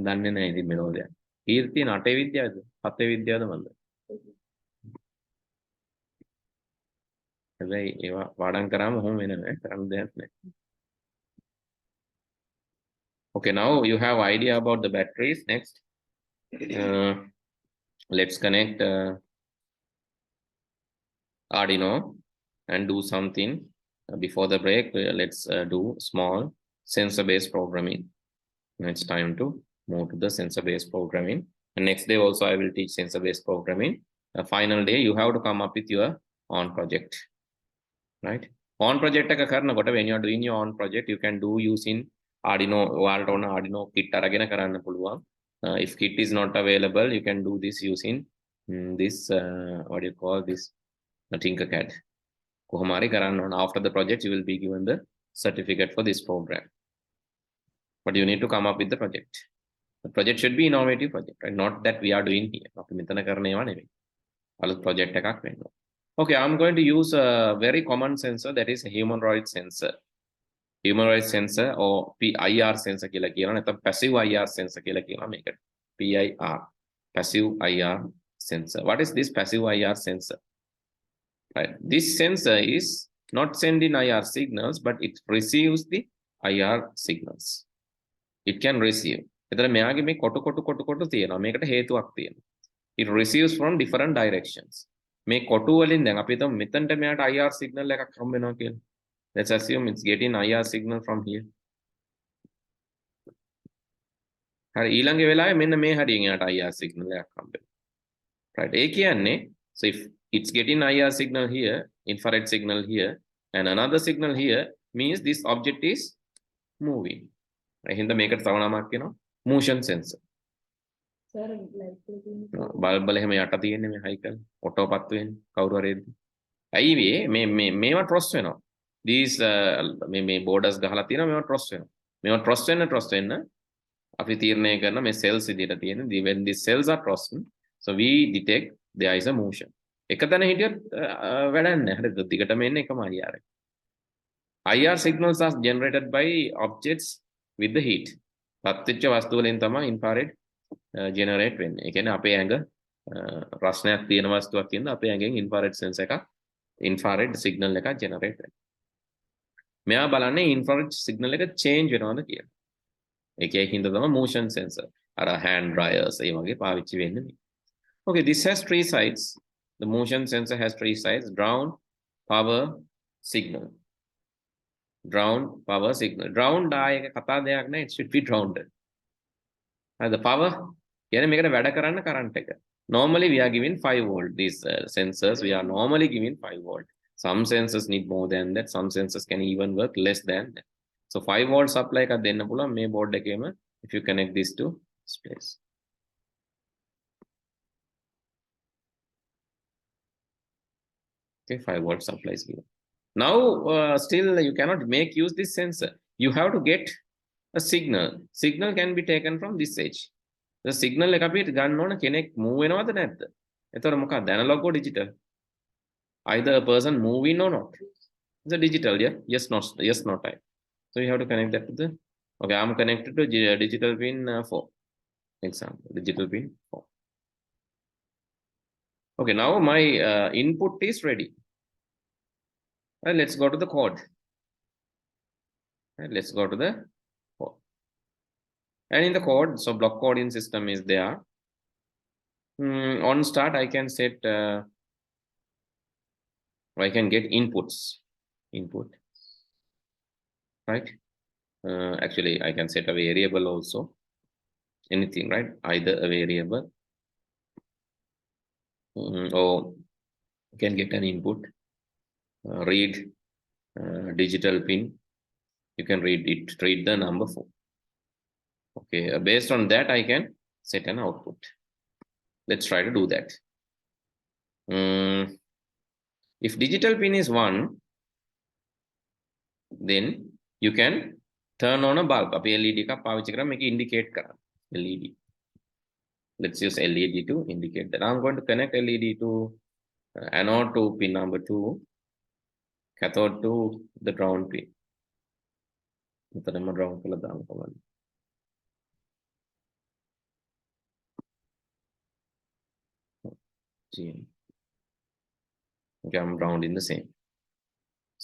දන්නේ නැහැ ඉතින් මෙලෝදයක්. කීර්ති 8 විද්‍යාවද? 7 විද්‍යාවද මන්ද? හැබැයි ඒවා පාඩම් කරාම ඔහොම වෙනවා කරන්න දෙයක් නැහැ. Okay, now you have idea about the batteries. Next, let's connect Arduino and do something before the break. Let's do small sensor based programming. It's time to move to the sensor based programming, and next day also I will teach sensor based programming. Final day you have to come up with your own project, right? On project එක කරනකොට when you are doing your own project you can do using Arduino. ඔයාලට ඕන Arduino kit අරගෙන කරන්න පුළුවන්. If kit is not available you can do this using this what do you call this Tinkercad. කොහොම හරි කරන්න ඕන. After the project you will be given the certificate for this program, but you need to come up with the project. The project should be innovative project, right? Not that we are doing here. අපි මෙතන කරන ඒවා නෙවෙයි. අලුත් project එකක් වෙන්න ඕන. Okay, I'm going to use a very common sensor, that is a humanoid sensor. Humanoid sensor or PIR sensor කියලා කියනවා. නැත්නම් passive IR sensor කියලා කියනවා මේකට. PIR, passive IR sensor. What is this passive IR sensor? Right. This sensor is not sending IR signals, but it receives the IR signals. It can receive. එතන මෙයාගේ මේ කොටු තියෙනවා. මේකට හේතුවක් තියෙනවා. It receives from different directions. මේ කොටු වලින් දැන් අපි හිතමු මෙතනට මෙයාට IR signal එකක් හම්බ වෙනවා කියලා. Let's assume it's getting IR signal from here. හරි ඊළඟ වෙලාවේ මෙන්න මේ හරියෙන් එයාට IR signal එකක් හම්බ වෙනවා. Right. ඒ කියන්නේ so if it's getting IR signal here, infrared signal here, and another signal here, means this object is moving. එහෙනම් මේකට තව නමක් කියනවා motion sensor. Sir, like bulb වල එහෙම යට තියෙන්නේ මේ හයිකල් ඔටෝපත් වෙන්නේ කවුරු හරි එද්දි. ඇයි මේවා ට්‍රොස් වෙනවා. These මේ borders ගහලා තියෙනවා මේවා ට්‍රොස් වෙනවා. මේවා ට්‍රොස් වෙන්න අපි තීරණය කරන මේ cells විදිහට තියෙන when these cells are crossing, so we detect there is a motion. එකතැන හිටියොත් වැඩක් නැහැ. හරිද? දිගටම එන්නේ එකම IR එක. IR signals are generated by objects with the heat. පත්වෙච්ච වස්තු වලින් තමයි infrared generate වෙන්නේ. ඒ කියන්නේ අපේ ඇඟ රස්නයක් තියෙන වස්තුවක් කියනවා අපේ ඇඟෙන් infrared sense එකක් infrared signal එකක් generate වෙනවා. මෙයා බලන්නේ infrared signal එක change වෙනවද කියලා. එකේ හින්දා තමයි motion sensor. අර hand dryers ඒ වගේ පාවිච්චි වෙන්නේ. Okay, this has three sides. The motion sensor has three sides: ground, power, signal. Ground, power, signal. Ground ආයේ කතා දෙයක් නැහැ. It should be grounded. The power කියන්නේ මේකට වැඩ කරන්න current එක. Normally we are giving 5 volt. These sensors we are normally giving 5 volt. Some sensors need more than that. Some sensors can even work less than that. So 5 volt supply එකක් දෙන්න පුළුවන් මේ board එකේම if you connect these two displays. Okay, 5 volt supply is given. Now still you cannot make use this sensor. You have to get a signal. Signal can be taken from this edge. The signal එක අපි ගන්න ඕන කෙනෙක් move වෙනවද නැද්ද? එතකොට මොකක්ද? analog or digital? Either a person moving or not. It's a digital, yeah? Yes, no type. So you have to connect that to the, okay, I'm connected to digital pin 4. Example, digital pin 4. Okay, now my input is ready. Right, let's go to the code. Right, let's go to the code. And in the code, so block coding system is there. On start, I can set, I can get inputs. Input. Right? Actually, I can set a variable also. Anything, right? Either a variable or you can get an input. Read digital pin. You can read the number 4. Okay, based on that, I can set an output. Let's try to do that. If digital pin is 1, then you can turn on a bulb. අපි LED එකක් පාවිච්චි කරා මේක indicate කරන්න. LED. Let's use LED to indicate that. I'm going to connect LED to anode to pin number 2, cathode to the ground pin. මෙතනම ground කරලා දාන්න කොහොමද? Okay, I'm grounding the same.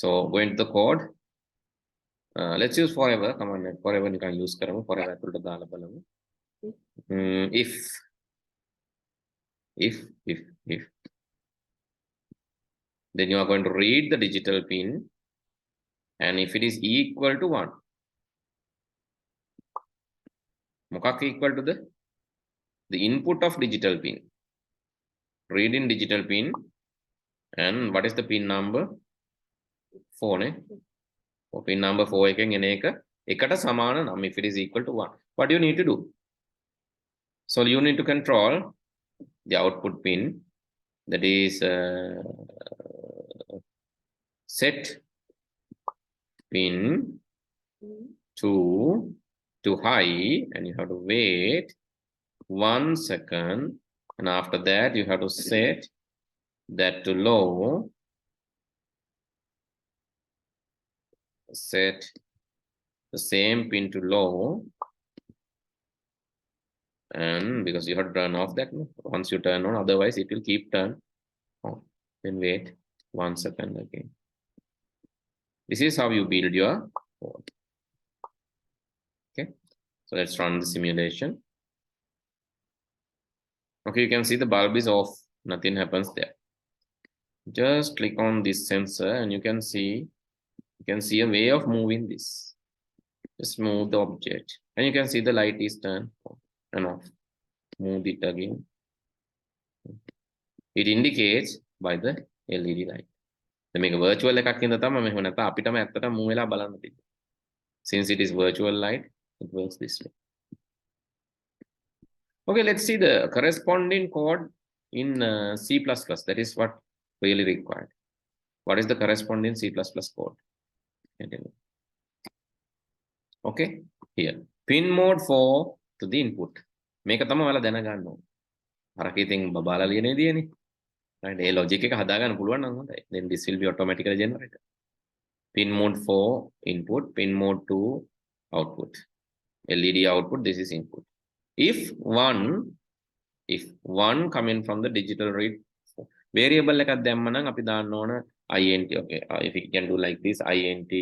So going to the code. Let's use forever. Come on, forever you can use කරමු. Forever ඇතුළට දාලා බලමු. If then you are going to read the digital pin, and if it is equal to 1, මොකක් equal to the input of digital pin. Read in digital pin, and what is the pin number? 4 නේ. Pin number 4 එකෙන් එන එක එකට සමාන නම් if it is equal to 1. What do you need to do? So you need to control the output pin, that is set pin to high, and you have to wait 1 second, and after that you have to set that to low. Set the same pin to low, and because you have to turn off that once you turn on, otherwise it will keep turn on. Then wait 1 second again. This is how you build your code. Okay, so let's run the simulation. Okay, you can see the bulb is off, nothing happens there. Just click on this sensor and you can see a way of moving this. Just move the object, and you can see the light is turned on and off. Move it again. It indicates by the LED light. The make a virtual එකක් ඉඳ තමයි මෙහෙම නැත්නම් අපිටම ඇත්තටම move වෙලා බලන්න තියෙන්නේ. Since it is virtual light, it works this way. Okay, let's see the corresponding code in C++. That is what really required. What is the corresponding C++ code? Okay, here pin mode 4 to the input. මේක තමයි ඔයාලා දැනගන්න ඕනේ. අරක ඉතින් බබාලා ලියන විදියනේ. right, ඒ logic එක හදාගන්න පුළුවන් නම් හොඳයි. Then this will be automatically generated. Pin mode 4 input, pin mode 2 output. LED output, this is input. If one coming from the digital read variable එකක් දැම්ම නම් අපි දාන්න ඕන int. Okay, if we can do like this, int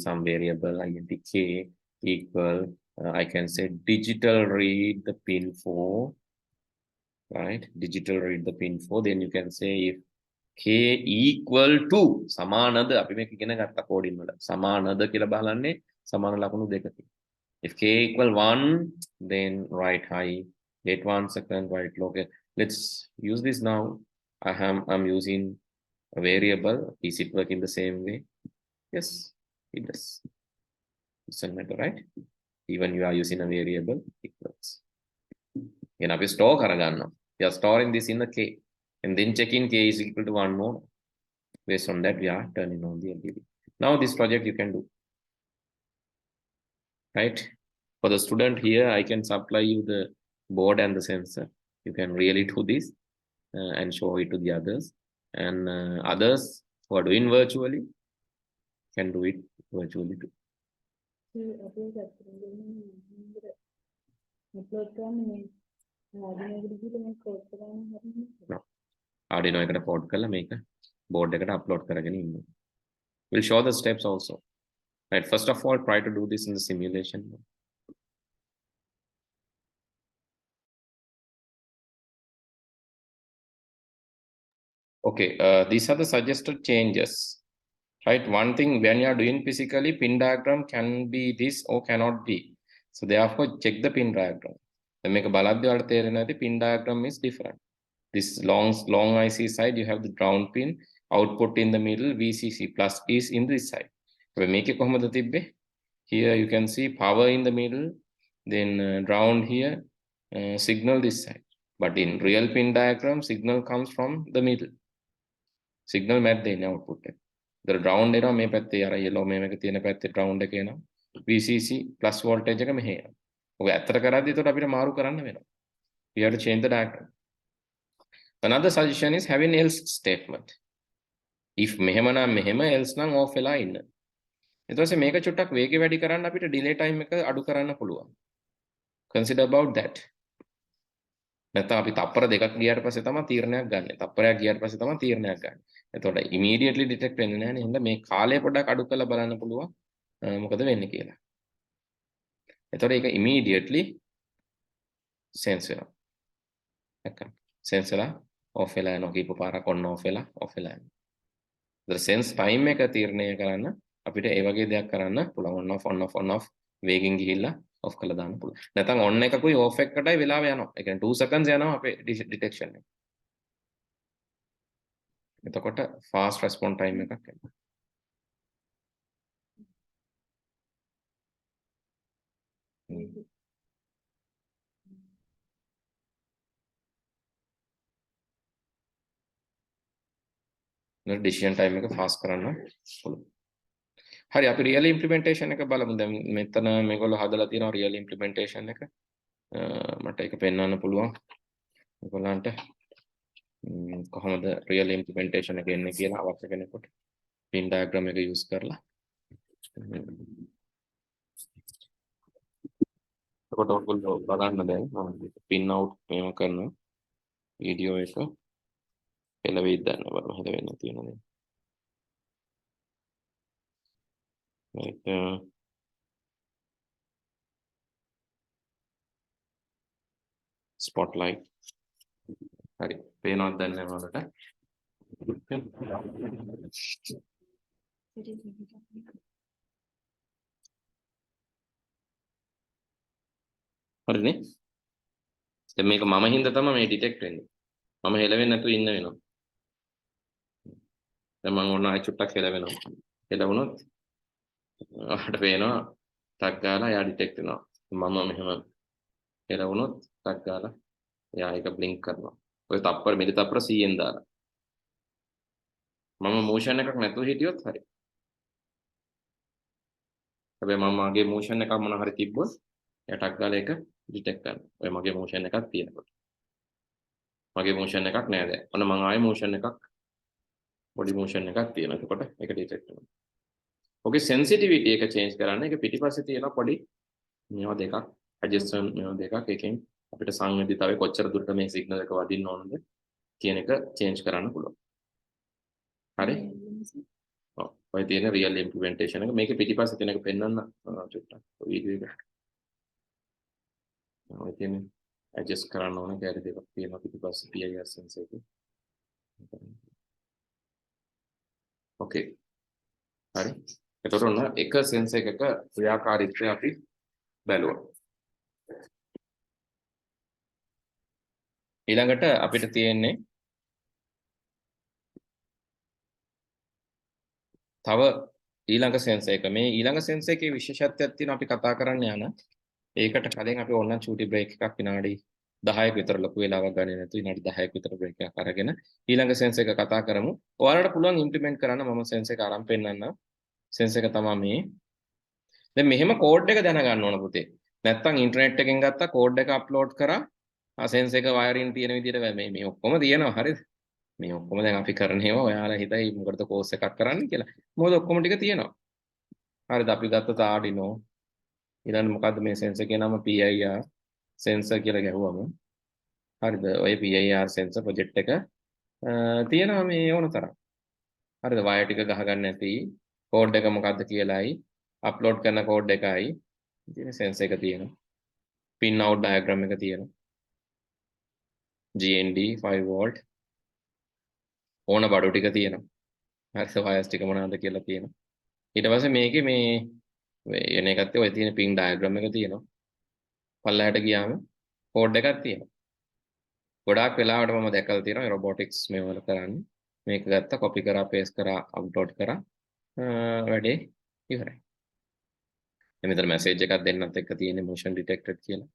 some variable int k equal, I can say digital read the pin 4, right? Digital read the pin 4. Then you can say if k equal to සමානද අපි මේක ඉගෙන ගත්ත coding වල සමානද කියලා බලන්නේ සමාන ලකුණු දෙකකින්. If k equal 1, then write high. Wait 1 second, write low. Okay, let's use this now. I'm using a variable. Is it working the same way? Yes, it does. Doesn't matter, right? Even you are using a variable, it works. And now we store karagana. We are storing this in the k, and then checking k is equal to 1 more. Based on that, we are turning on the LED. Now this project you can do. Right? For the student here, I can supply you the board and the sensor. You can really do this and show it to the others. And others who are doing virtually can do it virtually too. No. Arduino eකට port කරලා මේක board එකට upload කරගෙන ඉන්න. We'll show the steps also. Right, first of all, try to do this in the simulation. Okay, these are the suggested changes. Right, one thing when you are doing physically, pin diagram can be this or cannot be. So therefore, check the pin diagram. Then make a baladhi or the pin diagram is different. This long IC side, you have the ground pin, output in the middle, VCC plus is in this side. We make a කොහොමද තිබ්බේ? Here you can see power in the middle, then ground here, signal this side. But in real pin diagram, signal comes from the middle. Signal mat දෙන්නේ output එක. The ground එනවා මේ පැත්තේ අර yellow මේක තියෙන පැත්තේ ground එක එනවා. VCC plus voltage එක මෙහෙ එනවා. ඔක ඇත්තට කරද්දී එතකොට අපිට මාරු කරන්න වෙනවා. We have to change the diagram. Another suggestion is having else statement. If මෙහෙම නම් මෙහෙම else නම් off වෙලා ඉන්න. ඊට පස්සේ මේක චුට්ටක් වේගෙ වැඩි කරන්න අපිට delay time එක අඩු කරන්න පුළුවන්. Consider about that. නැත්නම් අපි තප්පර දෙකක් ගියාට පස්සේ තමයි තීරණයක් ගන්න. තප්පරයක් ගියාට පස්සේ තමයි තීරණයක් ගන්න. එතකොට immediately detect වෙන්නේ නැහැ නේ. එහෙනම් මේ කාලය පොඩ්ඩක් අඩු කරලා බලන්න පුළුවන් මොකද වෙන්නේ කියලා. එතකොට ඒක immediately sense වෙනවා. නැත්නම් sense වෙලා off වෙලා යනවා. කීප පාරක් on off වෙලා යනවා. the sense time එක තීරණය කරන්න අපිට ඒ වගේ දෙයක් කරන්න පුළුවන්. on off වේගෙන් ගිහිල්ලා off කරලා දාන්න පුළුවන්. නැත්නම් on එකකුයි off එකකටයි වෙලාව යනවා. ඒ කියන්නේ 2 seconds යනවා අපේ detection එක. එතකොට fast response time එකක් එනවා. decision time එක fast කරන්න පුළුවන්. හරි අපි real implementation එක බලමු. දැන් මෙතන මේගොල්ලෝ හදලා තියෙනවා real implementation එක. මට ඒක පෙන්වන්න පුළුවන්. ඔයගොල්ලන්ට කොහොමද real implementation එක එන්නේ කියලා අවශ්‍ය කෙනෙකුට pin diagram එක use කරලා. එතකොට ඔයගොල්ලෝ බලන්න දැන් මම pin out මේව කරනවා. වීඩියෝ එක එළවෙයිද දන්න බලමු හෙලවෙන්න තියෙනවා. Right. Spotlight. හරි. පේනවද දැන් වලට? හරිනේ. දැන් මේක මම හින්දා තමයි මේ ඩිටෙක්ට් වෙන්නේ. මම හෙලවෙන්නේ නැතුව ඉන්න වෙනවා. දැන් මම ඕන ආයෙ චුට්ටක් හෙලවෙනවා. හෙලවුණොත් අපිට පේනවා ටක් ගාලා එයා ඩිටෙක්ට් වෙනවා. මම මෙහෙම හෙලවුණොත් ටක් ගාලා එයා එක බ්ලින්ක් කරනවා. ඔය තප්පර මිලි තප්පර 100ෙන් දාලා. මම මෝෂන් එකක් නැතුව හිටියොත් හරි. හැබැයි මම මගේ මෝෂන් එකක් මොන හරි තිබ්බොත් එයා ටක් ගාලා එක ඩිටෙක්ට් කරනවා. ඔය මගේ මෝෂන් එකක් තියෙනකොට. මගේ මෝෂන් එකක් නෑ දැන්. ඔන්න මම ආයෙ මෝෂන් එකක් body motion එකක් තියෙනවා. එතකොට ඒක ඩිටෙක්ට් වෙනවා. ඔකේ sensitivity එක change කරන්න. ඒක පිටිපස්සේ තියෙන පොඩි මේවා දෙකක් adjustment මේවා දෙකක් එකෙන් අපිට සංවේදීතාවය කොච්චර දුරට මේ signal එක වදින්න ඕනද කියන එක change කරන්න පුළුවන්. හරි? ඔව්. ඔය තියෙන real implementation එක මේකේ පිටිපස්සේ තියෙන එක පෙන්වන්න චුට්ටක් වීඩියෝ එක. ඔය තියෙන adjust කරන්න ඕන කැරි දෙකක් තියෙනවා පිටිපස්සේ PIR sensor එකේ. Okay. හරි. එතකොට ඔන්න එක sensor එකක ක්‍රියාකාරීත්වය අපි බැලුවා. ඊළඟට අපිට තියෙන්නේ තව ඊළඟ sensor එක. මේ ඊළඟ sensor එකේ විශේෂත්වයක් තියෙනවා අපි කතා කරන්න යන. ඒකට කලින් අපි ඕනනම් චූටි බ්‍රේක් එකක් විනාඩි 10ක විතර ලොකු වෙලාවක් ගන්නේ නැතුව විනාඩි 10ක විතර බ්‍රේක් එකක් අරගෙන ඊළඟ sensor එක කතා කරමු. ඔයාලට පුළුවන් ඉම්ප්ලිමන්ට් කරන්න මම sensor එක අරන් පෙන්නන්නම්. sensor එක තමයි මේ. දැන් මෙහෙම කෝඩ් එක දැනගන්න ඕන පුතේ. නැත්තම් ඉන්ටර්නෙට් එකෙන් ගත්තා කෝඩ් එක අප්ලෝඩ් කරා ආ sensor එක වයරින් තියෙන විදිහට මේ ඔක්කොම තියෙනවා හරිද? මේ ඔක්කොම දැන් අපි කරන ඒවා ඔයාලා හිතයි මොකටද කෝස් එකක් කරන්න කියලා. මොකද ඔක්කොම ටික තියෙනවා. හරිද? අපි ගත්ත Arduino ඊළඟ මොකද්ද මේ sensor එකේ නම PIR sensor කියලා ගැහුවම හරිද? ඔය PIR sensor project එක තියෙනවා මේ ඕන තරම්. හරිද? වයර් ටික ගහගන්න නැති කෝඩ් එක මොකද්ද කියලායි අප්ලෝඩ් කරන කෝඩ් එකයි ඉතින් sensor එක තියෙනවා. pin out diagram එක තියෙනවා. GND 5 volt ඕන බඩු ටික තියෙනවා. හරිද? වයර්ස් ටික මොනවද කියලා තියෙනවා. ඊට පස්සේ මේකේ මේ එන එකත් ඔය තියෙන pin diagram එක තියෙනවා. පල්ලහැට ගියාම කෝඩ් එකක් තියෙනවා. ගොඩාක් වෙලාවට මම දැකලා තියෙනවා robotics මේවල කරන්නේ. මේක ගත්තා copy කරා paste කරා upload කරා වැඩේ ඉවරයි. මෙතන message එකක් දෙන්නත් එක්ක තියෙන motion detected කියලා.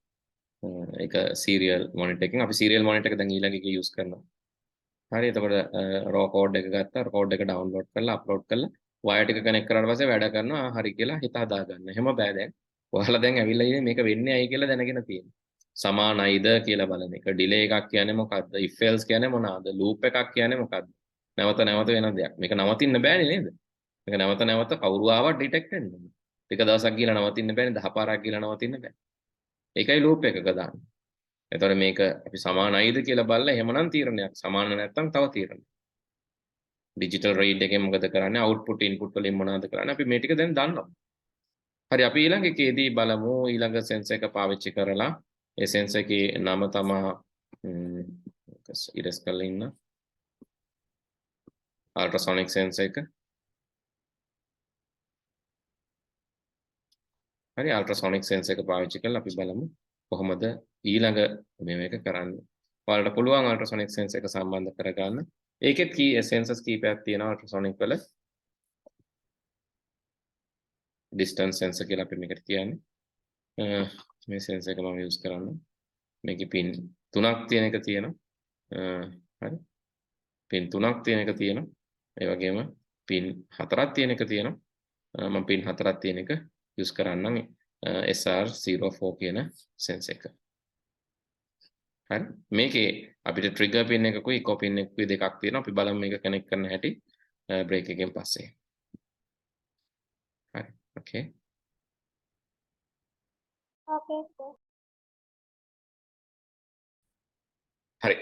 ඒක serial monitor එකකින් අපි serial monitor එක දැන් ඊළඟ එකේ use කරනවා. හරි එතකොට raw code එක ගත්තා code එක download කරලා upload කරලා wire ටික connect කරාට පස්සේ වැඩ කරනවා හරි කියලා හිත හදා ගන්න. එහෙම බෑ දැන්. ඔයාලා දැන් ඇවිල්ලා ඉන්නේ මේක වෙන්නේ ඇයි කියලා දැනගෙන තියෙනවා. සමානයිද කියලා බලන එක. delay එකක් කියන්නේ මොකක්ද? if else කියන්නේ මොනවාද? loop එකක් කියන්නේ මොකක්ද? නැවත නැවත වෙන දෙයක්. මේක නවතින්න බෑනේ නේද? මේක නැවත නැවත කවුරු ආවත් ඩිටෙක්ට් වෙන්න ඕනේ. ටික දවසක් ගිහලා නවතින්න බෑනේ 10 පාරක් ගිහලා නවතින්න බෑ. ඒකයි loop එකක දාන්නේ. එතකොට මේක අපි සමානයිද කියලා බලලා එහෙමනම් තීරණයක්. සමාන නැත්නම් තව තීරණයක්. ඩිජිටල් රීඩ් එකෙන් මොකද කරන්නේ? අවුට්පුට් ඉන්පුට් වලින් මොනවද කරන්නේ? අපි මේ ටික දැන් දන්නවා. හරි අපි ඊළඟ එකේදී බලමු ඊළඟ sensor එක පාවිච්චි කරලා ඒ sensor එකේ නම තමයි ඉරස් කරලා ඉන්න ultrasonic sensor එක. හරි ultrasonic sensor එක පාවිච්චි කරලා අපි බලමු කොහොමද ඊළඟ මේක කරන්නේ. ඔයාලට පුළුවන් ultrasonic sensor එක සම්බන්ධ කරගන්න. ඒකෙත් sensors කීපයක් තියෙනවා ultrasonic වල. distance sensor කියලා අපි මේකට කියන්නේ. මේ sensor එක මම use කරන්නේ. මේකේ pin 3ක් තියෙන එක තියෙනවා. හරි. pin 3ක් තියෙන එක තියෙනවා. ඒ වගේම pin 4ක් තියෙන එක තියෙනවා. මම pin 4ක් තියෙන එක use කරන්නම් SR04 කියන sensor එක. හරි. මේකේ අපිට trigger pin එකකුයි echo pin එකකුයි දෙකක් තියෙනවා. අපි බලමු මේක connect කරන්න හැටි break එකෙන් පස්සේ. හරි. Okay. Okay, sir. හරි.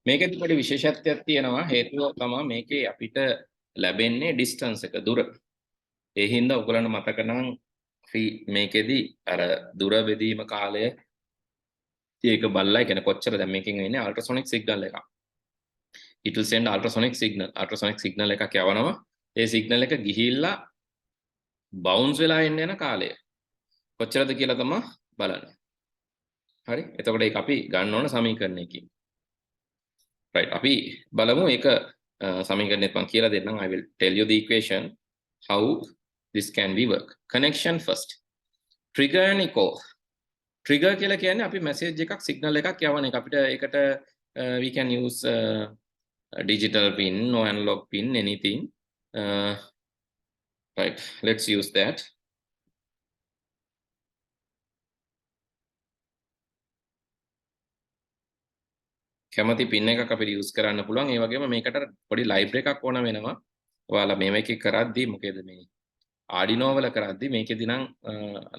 මේකෙත් පොඩි විශේෂත්වයක් තියෙනවා. හේතුව තමයි මේකේ අපිට ලැබෙන්නේ distance එක දුර. ඒ හින්දා ඔයගලන්ට මතක නම් මේකෙදි අර දුර බෙදීම කාලය ඒක බලලා කියන්නේ කොච්චර දැන් මේකෙන් එන්නේ ultrasonic signal එකක්. It will send ultrasonic signal. ultrasonic signal එකක් යවනවා. ඒ signal එක ගිහිල්ලා bounce වෙලා එන්න යන කාලය කොච්චරද කියලා තමයි බලන්නේ. හරි. එතකොට ඒක අපි ගන්න ඕන සමීකරණයකින්. right. අපි බලමු ඒක සමීකරණෙත් මම කියලා දෙන්නම්. I will tell you the equation how this can be work. Connection first. Trigger and echo. Trigger කියලා කියන්නේ අපි message එකක් signal එකක් යවන එක. අපිට ඒකට we can use digital pin or analog pin anything. Right. Let's use that. කැමති pin එකක් අපිට use කරන්න පුළුවන්. ඒ වගේම මේකට පොඩි library එකක් ඕන වෙනවා. ඔයාලා මේකේ කරද්දී මොකේද මේ Arduino වල කරද්දී මේකෙදි නම්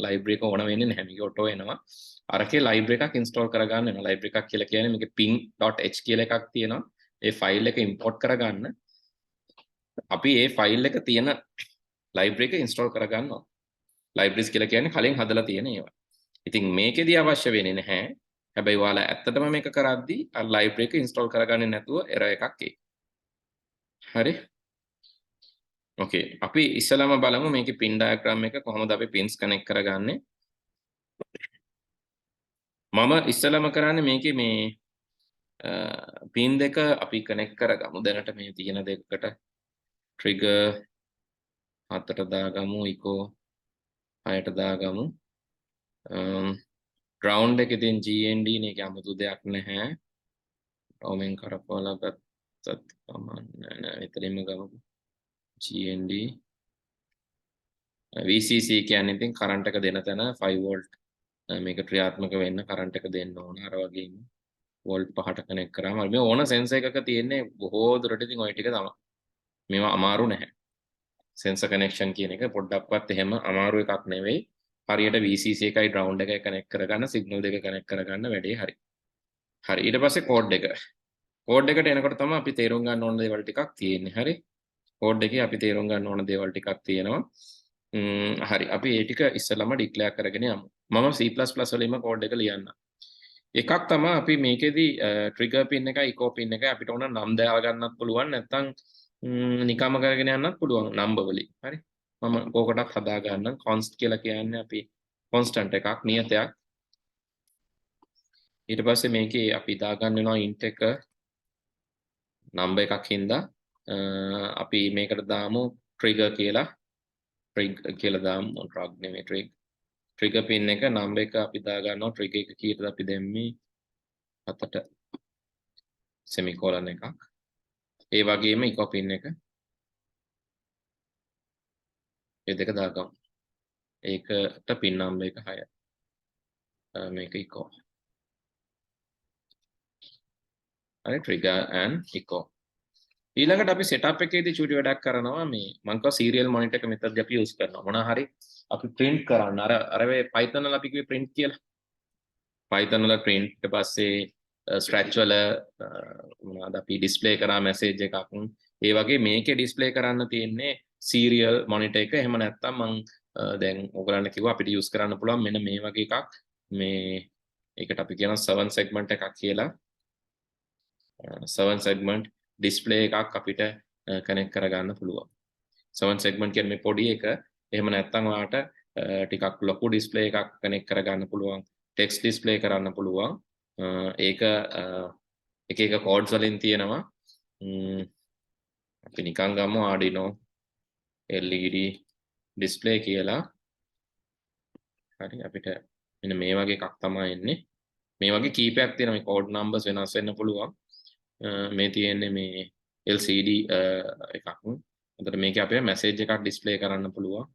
library එක ඕන වෙන්නේ නැහැ. මේක auto එනවා. අරකේ library එකක් install කරගන්න වෙනවා. library එකක් කියලා කියන්නේ මේකේ pin.h කියලා එකක් තියෙනවා. ඒ file එක import කරගන්න. අපි ඒ ෆයිල් එක තියෙන ලයිබ්‍රරි එක ඉන්ස්ටෝල් කරගන්නවා. ලයිබ්‍රරිස් කියලා කියන්නේ කලින් හදලා තියෙන ඒවා. ඉතින් මේකෙදී අවශ්‍ය වෙන්නේ නැහැ. හැබැයි ඔයාලා ඇත්තටම මේක කරද්දී අර ලයිබ්‍රරි එක ඉන්ස්ටෝල් කරගන්නේ නැතුව එරර් එකක් එයි. හරි? ඕකේ. අපි ඉස්සෙල්ලාම බලමු මේකේ පින් ඩයග්‍රෑම් එක කොහොමද අපි පින්ස් කනෙක්ට් කරගන්නේ. මම ඉස්සෙල්ලාම කරන්නේ මේකේ මේ පින් දෙක අපි කනෙක්ට් කරගමු. දැනට මේ තියෙන දෙකට ට්‍රිගර් 7ට දාගමු, ඉකෝ 6ට දාගමු. ග්‍රවුන්ඩ් එකේ තියෙන GND නේ 아무තු දෙයක් නැහැ. ඔමෙන් කරපුවාලා ගත්තත් කමන්නේ නැහැ. එතනින්ම ගමු. GND VCC කියන්නේ ඉතින් කරන්ට් එක දෙන තැන 5 වෝල්ට් මේක ක්‍රියාත්මක වෙන්න කරන්ට් එක දෙන්න ඕන. අර වගේ වෝල්ට් 5ට කනෙක්ට් කරාම මේ ඕන සෙන්සර් එකක තියෙන්නේ බොහෝ දුරට ඉතින් ওই ටික තමයි. මේවා අමාරු නැහැ. සෙන්සර් කනෙක්ෂන් කියන එක පොඩ්ඩක්වත් එහෙම අමාරු එකක් නෙවෙයි. හරියට VCC එකයි ග්‍රවුන්ඩ් එකයි කනෙක්ට් කරගන්න සිග්නල් දෙක කනෙක්ට් කරගන්න වැඩේ හරි. හරි ඊට පස්සේ කෝඩ් එක. කෝඩ් එකට එනකොට තමයි අපි තේරුම් ගන්න ඕන දේවල් ටිකක් තියෙන්නේ. හරි. කෝඩ් එකේ අපි තේරුම් ගන්න ඕන දේවල් ටිකක් තියෙනවා. හරි අපි ඒ ටික ඉස්සෙල්ලාම ඩික්ලෙයාර් කරගෙන යමු. මම C++ වලින්ම කෝඩ් එක ලියන්න. එකක් තමයි අපි මේකෙදි ට්‍රිගර් පින් එකයි ඉකෝ පින් එකයි අපිට ඕන නම් දාලා ගන්නත් පුළුවන් නැත්නම් නිකම්ම කරගෙන යන්නත් පුළුවන් නම්බර් වලින්. හරි. මම කෝකටත් හදා ගන්නම්. const කියලා කියන්නේ අපි constant එකක් නියතයක්. ඊට පස්සේ මේකේ අපි දා ගන්න වෙනවා int එක නම්බර් එකක් හින්දා අපි මේකට දාමු trigger කියලා. trigger කියලා දාමු drag නෙමෙයි trigger pin එක නම්බර් එක අපි දා ගන්නවා trigger එක කීයටද අපි දැම්මේ 7ට semicolon එකක්. ඒ වගේම echo pin එක ඒ දෙක දාගමු. ඒකට pin number එක 6. මේක echo. හරි trigger and echo. ඊළඟට අපි setup එකේදී චූටි වැඩක් කරනවා මේ මම කව serial monitor එක method අපි use කරනවා. මොනවා හරි අපි print කරන්න අර වේ Python වල අපි කිව්වේ print කියලා. Python වල print ඊට පස්සේ scratch වල මොනවාද අපි display කරා message එකක්. ඒ වගේ මේකේ display කරන්න තියෙන්නේ serial monitor එක. එහෙම නැත්නම් මම දැන් ඔයගලන්ට කිව්වා අපිට use කරන්න පුළුවන් මෙන්න මේ වගේ එකක්. මේ ඒකට අපි කියනවා 7 segment එකක් කියලා. 7 segment display එකක් අපිට connect කරගන්න පුළුවන්. 7 segment කියන්නේ මේ පොඩි එක. එහෙම නැත්නම් ඔයාලට ටිකක් ලොකු display එකක් connect කරගන්න පුළුවන්. text display කරන්න පුළුවන්. ඒක එක එක codes වලින් තියෙනවා. අපි නිකන් ගමු Arduino LED display කියලා. හරි අපිට මෙන්න මේ වගේ එකක් තමයි එන්නේ. මේ වගේ කීපයක් තියෙනවා. මේ code numbers වෙනස් වෙන්න පුළුවන්. මේ තියෙන්නේ මේ LCD එකක්. එතකොට මේකේ අපේ message එකක් display කරන්න පුළුවන්.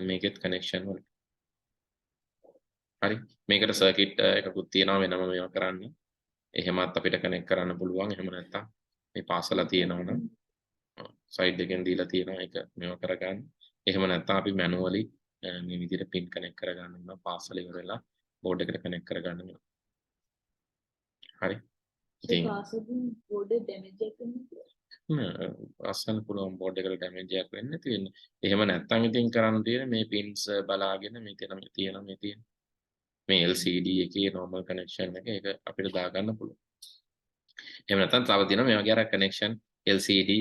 මේකෙත් connection වල. හරි. මේකට circuit එකකුත් තියෙනවා වෙනම මේවා කරන්න. එහෙමත් අපිට connect කරන්න පුළුවන්. එහෙම නැත්නම් මේ පාසලා තියෙනවා නම් side එකෙන් දීලා තියෙනවා ඒක මේවා කරගන්න. එහෙම නැත්නම් අපි manually මේ විදිහට pin connect කරගන්න ඕන පාසල ඉවරලා board එකට connect කරගන්න ඕන. හරි. ඉතින් board damage එකක් අස්සන්න පුළුවන් board එකට damage එකක් වෙන්න තියෙන්නේ. එහෙම නැත්නම් ඉතින් කරන්න තියෙන්නේ මේ pins බලාගෙන මේ තියෙන මේ LCD එකේ normal connection එක ඒක අපිට දාගන්න පුළුවන්. එහෙම නැත්නම් තව තියෙනවා මේ වගේ අර connection LCD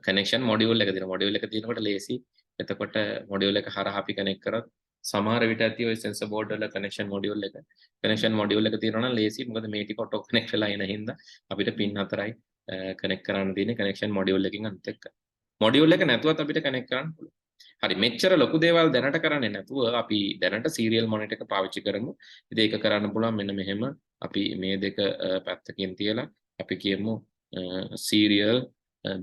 connection module එක තියෙනවා. module එක තියෙනකොට ලේසි. එතකොට module එක හරහා අපි connect කරත් සමහර විට ඇති ඔය sensor board වල connection module එක තියෙනවා නම් ලේසි. මොකද මේ ටික auto connect වෙලා එන හින්දා අපිට pin 4යි connect කරන්න තියෙන්නේ connection module එකකින් අනිත් එක්ක. module එක නැතුවත් අපිට connect කරන්න පුළුවන්. හරි මෙච්චර ලොකු දේවල් දැනට කරන්නේ නැතුව අපි දැනට serial monitor එක පාවිච්චි කරමු. ඉතින් ඒක කරන්න පුළුවන් මෙන්න මෙහෙම අපි මේ දෙක පැත්තකින් තියලා අපි කියමු serial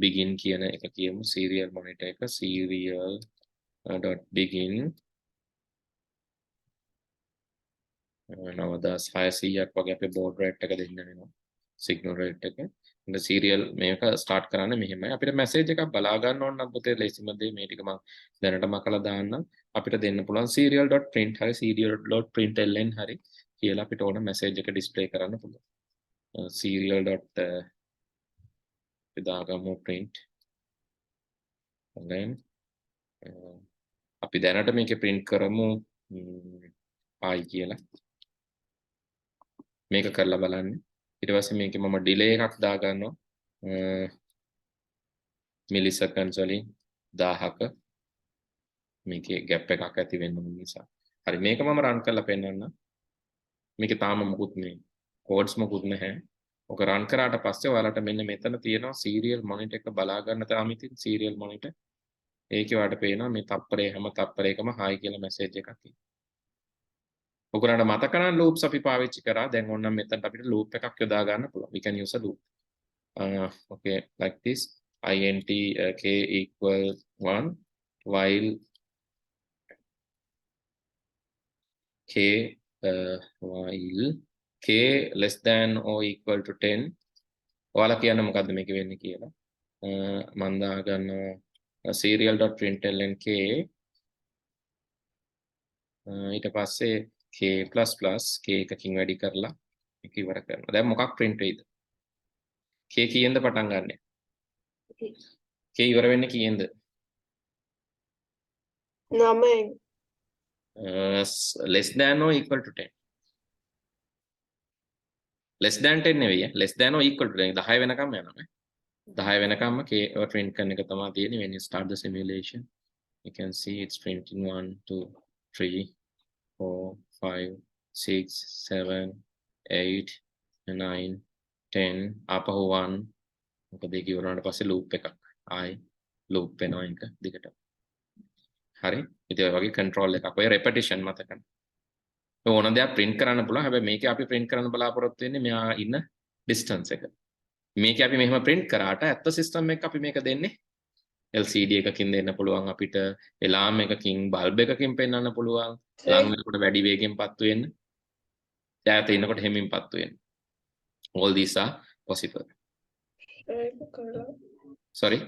begin කියන එක කියමු serial monitor එක serial.begin 9600ක් වගේ අපේ board rate එක දෙන්න වෙනවා signal rate එක. ඉතින් serial මේක start කරන්න මෙහෙමයි. අපිට message එකක් බලා ගන්න ඕන නම් පුතේ ලේසිම දේ මේ ටික මම දැනටම කළා දාන්නම්. අපිට දෙන්න පුළුවන් serial.print හරි serial.println හරි කියලා අපිට ඕන message එක display කරන්න පුළුවන්. serial. දාගමු print And then අපි දැනට මේකේ print කරමු I කියලා. මේක කරලා බලන්න. ඊට පස්සේ මේකේ මම delay එකක් දා ගන්නවා. milliseconds වලින් 1000ක මේකේ gap එකක් ඇති වෙන්න නිසා. හරි මේක මම run කරලා පෙන්නන්න. මේකේ තාම මොකුත් නේ. codes මොකුත් නැහැ. ඔක run කරාට පස්සේ ඔයාලට මෙන්න මෙතන තියෙනවා serial monitor එක බලා ගන්න තාම ඉතින් serial monitor. ඒකේ ඔයාලට පේනවා මේ තප්පරේ හැම තප්පරයකම hi කියලා message එකක් තියෙනවා. ඔයගොල්ලන්ට මතක නම් loops අපි පාවිච්චි කරා. දැන් ඕනනම් මෙතනට අපිට loop එකක් යොදා ගන්න පුළුවන්. We can use a loop. Okay, like this. int k equal 1 while k less than or equal to 10. ඔයාලා කියන්න මොකද්ද මේක වෙන්නේ කියලා. මම දා ගන්නවා serial.println k ඊට පස්සේ k++ k එකකින් වැඩි කරලා මේක ඉවර කරනවා. දැන් මොකක් print වෙයිද? k කීයෙන්ද පටන් ගන්නෙ? k ඉවර වෙන්නේ කීයෙන්ද? 9. Less than or equal to 10. Less than 10 නෙවෙයි. Less than or equal to 10. 10 වෙනකම් යනවා නේ. 10 වෙනකම්ම k print කරන එක තමයි තියෙන්නේ. When you start the simulation, you can see it's printing 1 2 3 4 5 6 7 8 9 10 ආපහු 1 මොකද ඒක ඉවරනට පස්සේ loop එකක් ආයි loop වෙනවා එක දිගට. හරි. ඉතින් ඔය වගේ control එකක්. ඔය repetition මතකයි. ඕන දෙයක් print කරන්න පුළුවන්. හැබැයි මේකේ අපි print කරන්න බලාපොරොත්තු වෙන්නේ මෙයා ඉන්න distance එක. මේකේ අපි මෙහෙම print කරාට ඇත්ත system එක අපි මේක දෙන්නේ LCD එකකින් දෙන්න පුළුවන් අපිට alarm එකකින් bulb එකකින් පෙන්වන්න පුළුවන්. ලඟ වෙනකොට වැඩි වේගෙන් පත්තු වෙන්න. ඈත ඉන්නකොට හැමින් පත්තු වෙන්න. All these are possible. Sorry.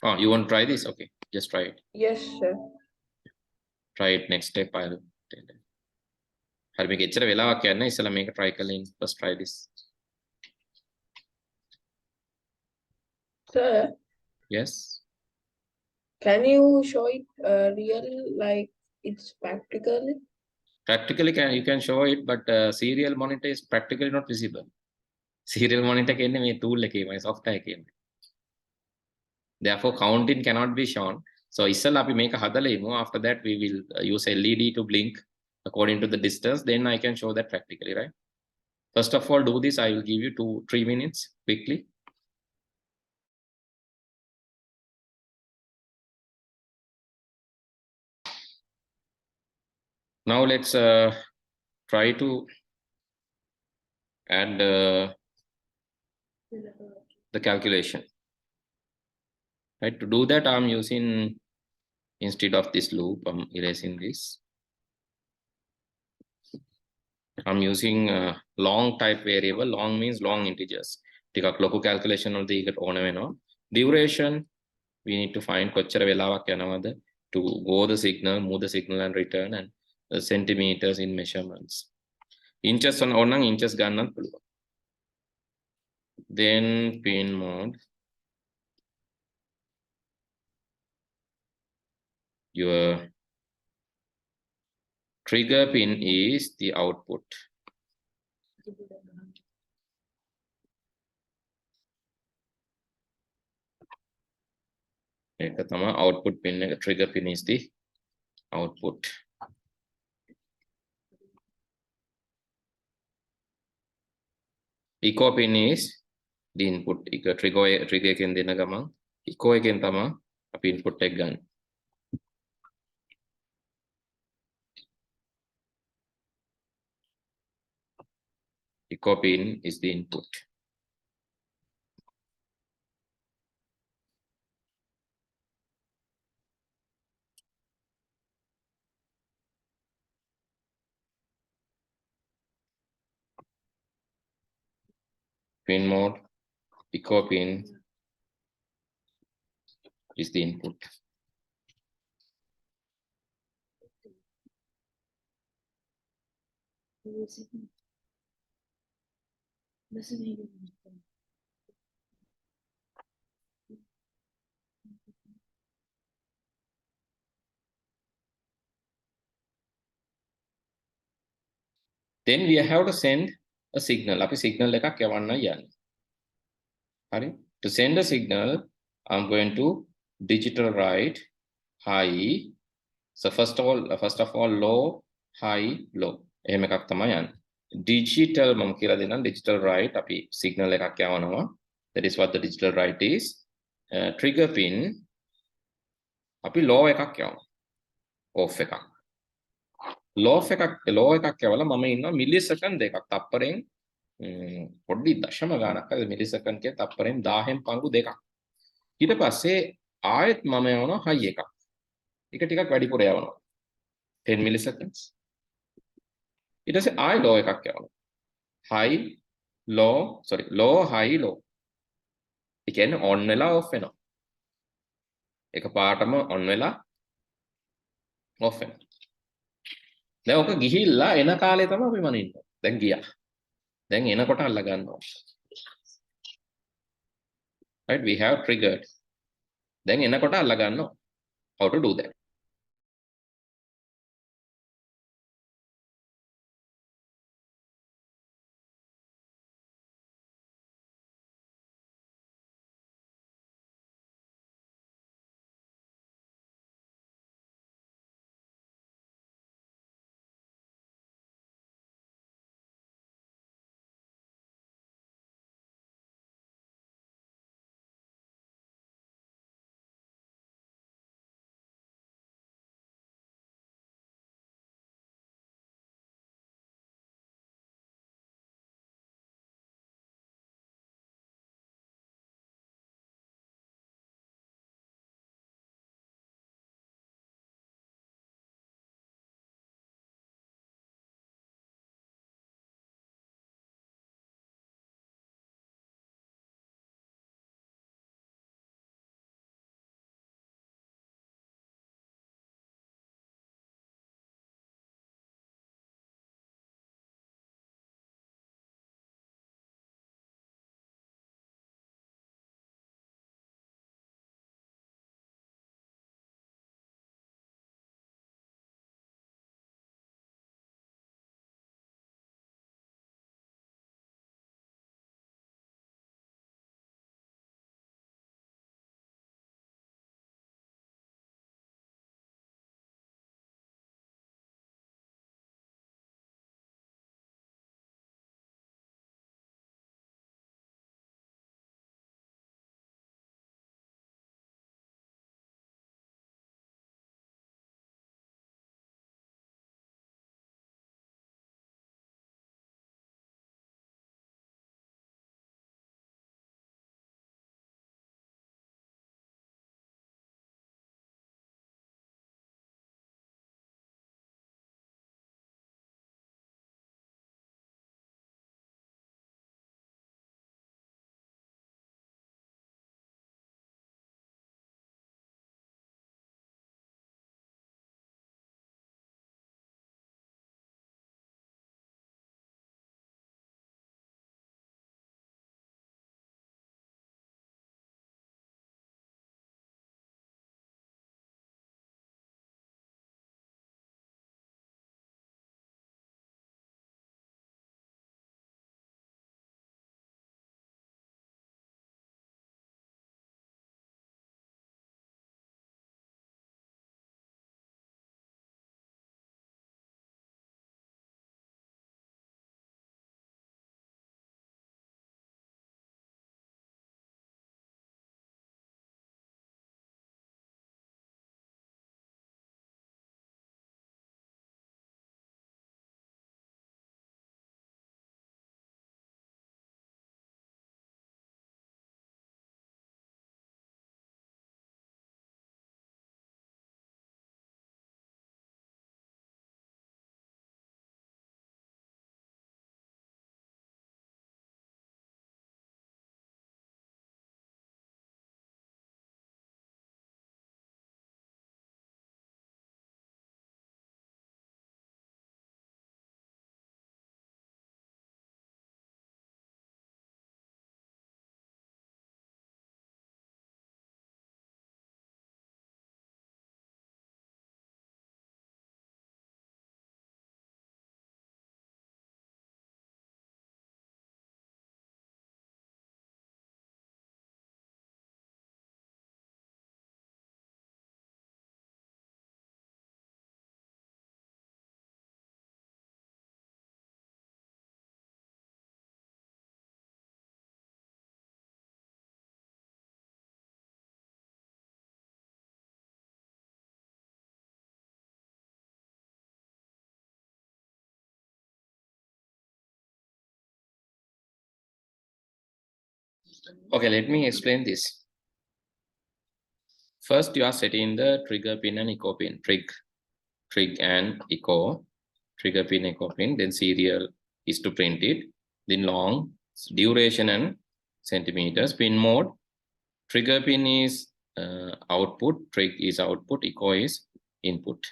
Oh, you want to try this? Okay, just try it. Yes, sir. Try it next step. I'll tell you. හරි මේක එච්චර වෙලාවක් යන්නේ ඉස්සලා මේක try කරලා first try this. Sir, Yes. can you show it real like it's practically? Practically you can show it, but serial monitor is practically not visible. Serial monitor කියන්නේ මේ tool එකේමයි software එකේමයි. Therefore counting cannot be shown. So ඉස්සලා අපි මේක හදලා ඉමු. After that we will use LED to blink according to the distance. Then I can show that practically, right? First of all, do this. I will give you 2-3 minutes quickly. Now let's try to add the calculation. Right, to do that, I'm using, instead of this loop, I'm erasing this. I'm using long type variable. Long means long integers. ටිකක් ලොකු calculation වලදී ඒකට ඕන වෙනවා. Duration, we need to find කොච්චර වෙලාවක් යනවද to go the signal, move the signal and return, and centimeters in measurements. Inches ඕනනම් inches ගන්නත් පුළුවන්. Then pin mode. Your trigger pin is the output. ඒක තමයි output pin එක. Trigger pin is the output. Echo pin is the input. Trigger එකෙන් දෙන ගමන් echo එකෙන් තමයි අපි input එක ගන්න. Echo pin is the input. Pin mode, echo pin is the input. Then we have to send a signal. අපි signal එකක් යවන්න යන්නේ. හරි? To send a signal, I'm going to digital write high. So first of all low, high, low. එහෙම එකක් තමයි යන්නේ. Digital මම කියලා දෙන්නම් digital write අපි signal එකක් යවනවා. That is what the digital write is. Trigger pin අපි low එකක් යවනවා. Off එකක්. Low එකක් යවලා මම ඉන්නවා millisecond දෙකක්. තප්පරෙන් පොඩි දශම ගානක් හරි millisecond කිය තප්පරෙන් 1000න් පංගු දෙකක්. ඊට පස්සේ ආයෙත් මම යවනවා high එකක්. ඒක ටිකක් වැඩිපුර යවනවා. 10 milliseconds. ඊට පස්සේ ආයෙ low එකක් යවනවා. high low high low. ඒ කියන්නේ on වෙලා off වෙනවා. එක පාටම on වෙලා off වෙනවා. දැන් ඔක ගිහිල්ලා එන කාලේ තමයි අපි මනින්නේ. දැන් ගියා. දැන් එනකොට අල්ල ගන්නවා. Right, we have triggered. දැන් එනකොට අල්ල ගන්නවා. How to do that? Okay, let me explain this. First, you are setting the trigger pin and echo pin. Trig and echo. Trigger pin, echo pin. Then serial is to print it. Then long, duration and centimeters. Pin mode. Trigger pin is output. Trig is output. Echo is input.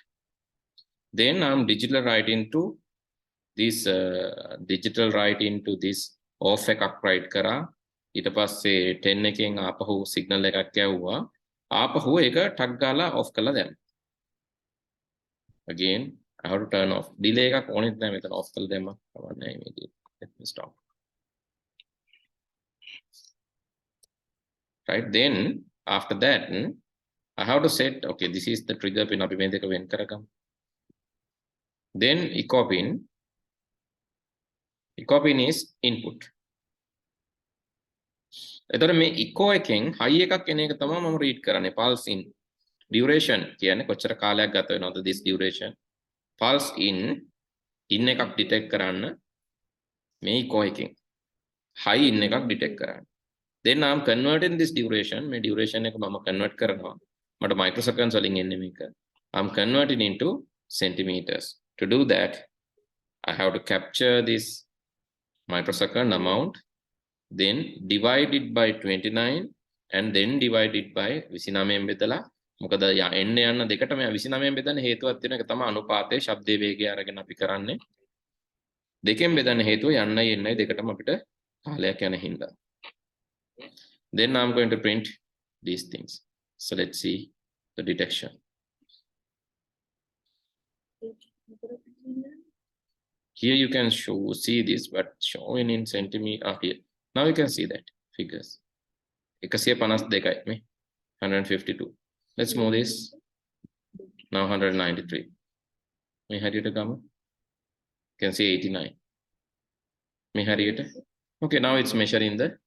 Then I'm digital write into this off එකක් write කරා. ඊට පස්සේ 10 එකෙන් ආපහු signal එකක් යවුවා. ආපහු ඒක ටක් ගාලා off කරලා දැම්මා. Again, I have to turn off. Delay එකක් ඕනෙත් නැහැ මෙතන off කරලා දැම්මා. කවන්නේ immediately. Let me stop. Right, then after that I have to set, okay, this is the trigger pin. අපි මේ දෙක වෙන් කරගමු. Then echo pin. Echo pin is input. එතකොට මේ echo එකෙන් high එකක් එන එක තමයි මම read කරන්නේ. Pulse in. Duration කියන්නේ කොච්චර කාලයක් ගත වෙනවද this duration. Pulse in එකක් detect කරන්න මේ echo එකෙන්. High in එකක් detect කරන්න. Then I'm converting this duration. මේ duration එක මම convert කරනවා. මට microseconds වලින් එන්නේ මේක. I'm converting into centimeters. To do that, I have to capture this microsecond amount, then divide it by 29 and then divide it by 29 බෙදලා මොකද එන්න යන්න දෙකට මම 29 බෙදන්න හේතුවක් තියෙන එක තමයි අනුපාතයේ ශබ්දයේ වේගය අරගෙන අපි කරන්නේ දෙකෙන් බෙදන්න හේතුව යන්නයි එන්නයි දෙකටම අපිට කාලයක් යන හින්දා. Then I'm going to print these things. So let's see the detection. Here you can see this, but showing in centimeter. Here. Now you can see that figures. 152, 152. Let's move this. Now 193. May have it come. You can see 89. May have it. Okay, now it's measuring the.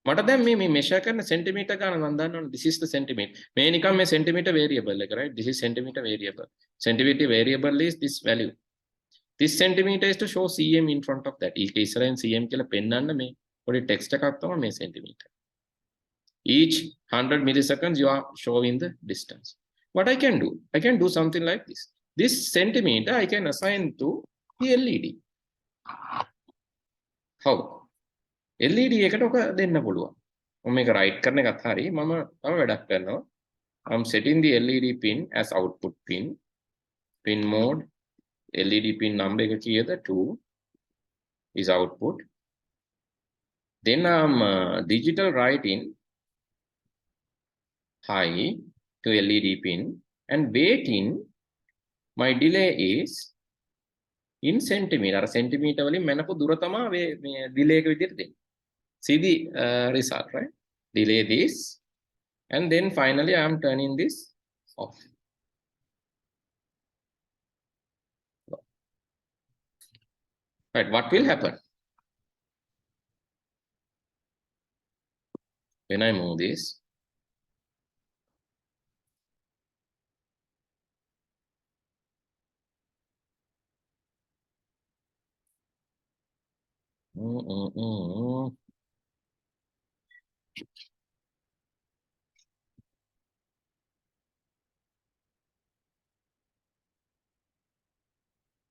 What are them? Me measure karna centimeter ka nandana. This is the centimeter. May nikam me centimeter variable, like right? This is centimeter variable. Centimeter variable is this value. This centimeter is to show cm in front of that. Each Israel cm kila pennanna me podi text එකක් තමයි මේ centimeter. Each 100 milliseconds you are showing the distance. What I can do? I can do something like this. This centimeter I can assign to the LED. How? LED එකට ඔක දෙන්න පුළුවන්. මම මේක write කරන එකත් හරි මම වැඩක් කරනවා. I'm setting the LED pin as output pin. Pin mode. LED pin number here, the 2 is output. Then I'm digital writing high to LED pin and waiting. My delay is in centimeter. Centimeter වලින් මනපු දුර තමයි මේ delay එක විදිහට දෙන්නේ. See the result, right? Delay this, and then finally I am turning this off. Right, what will happen when I move this?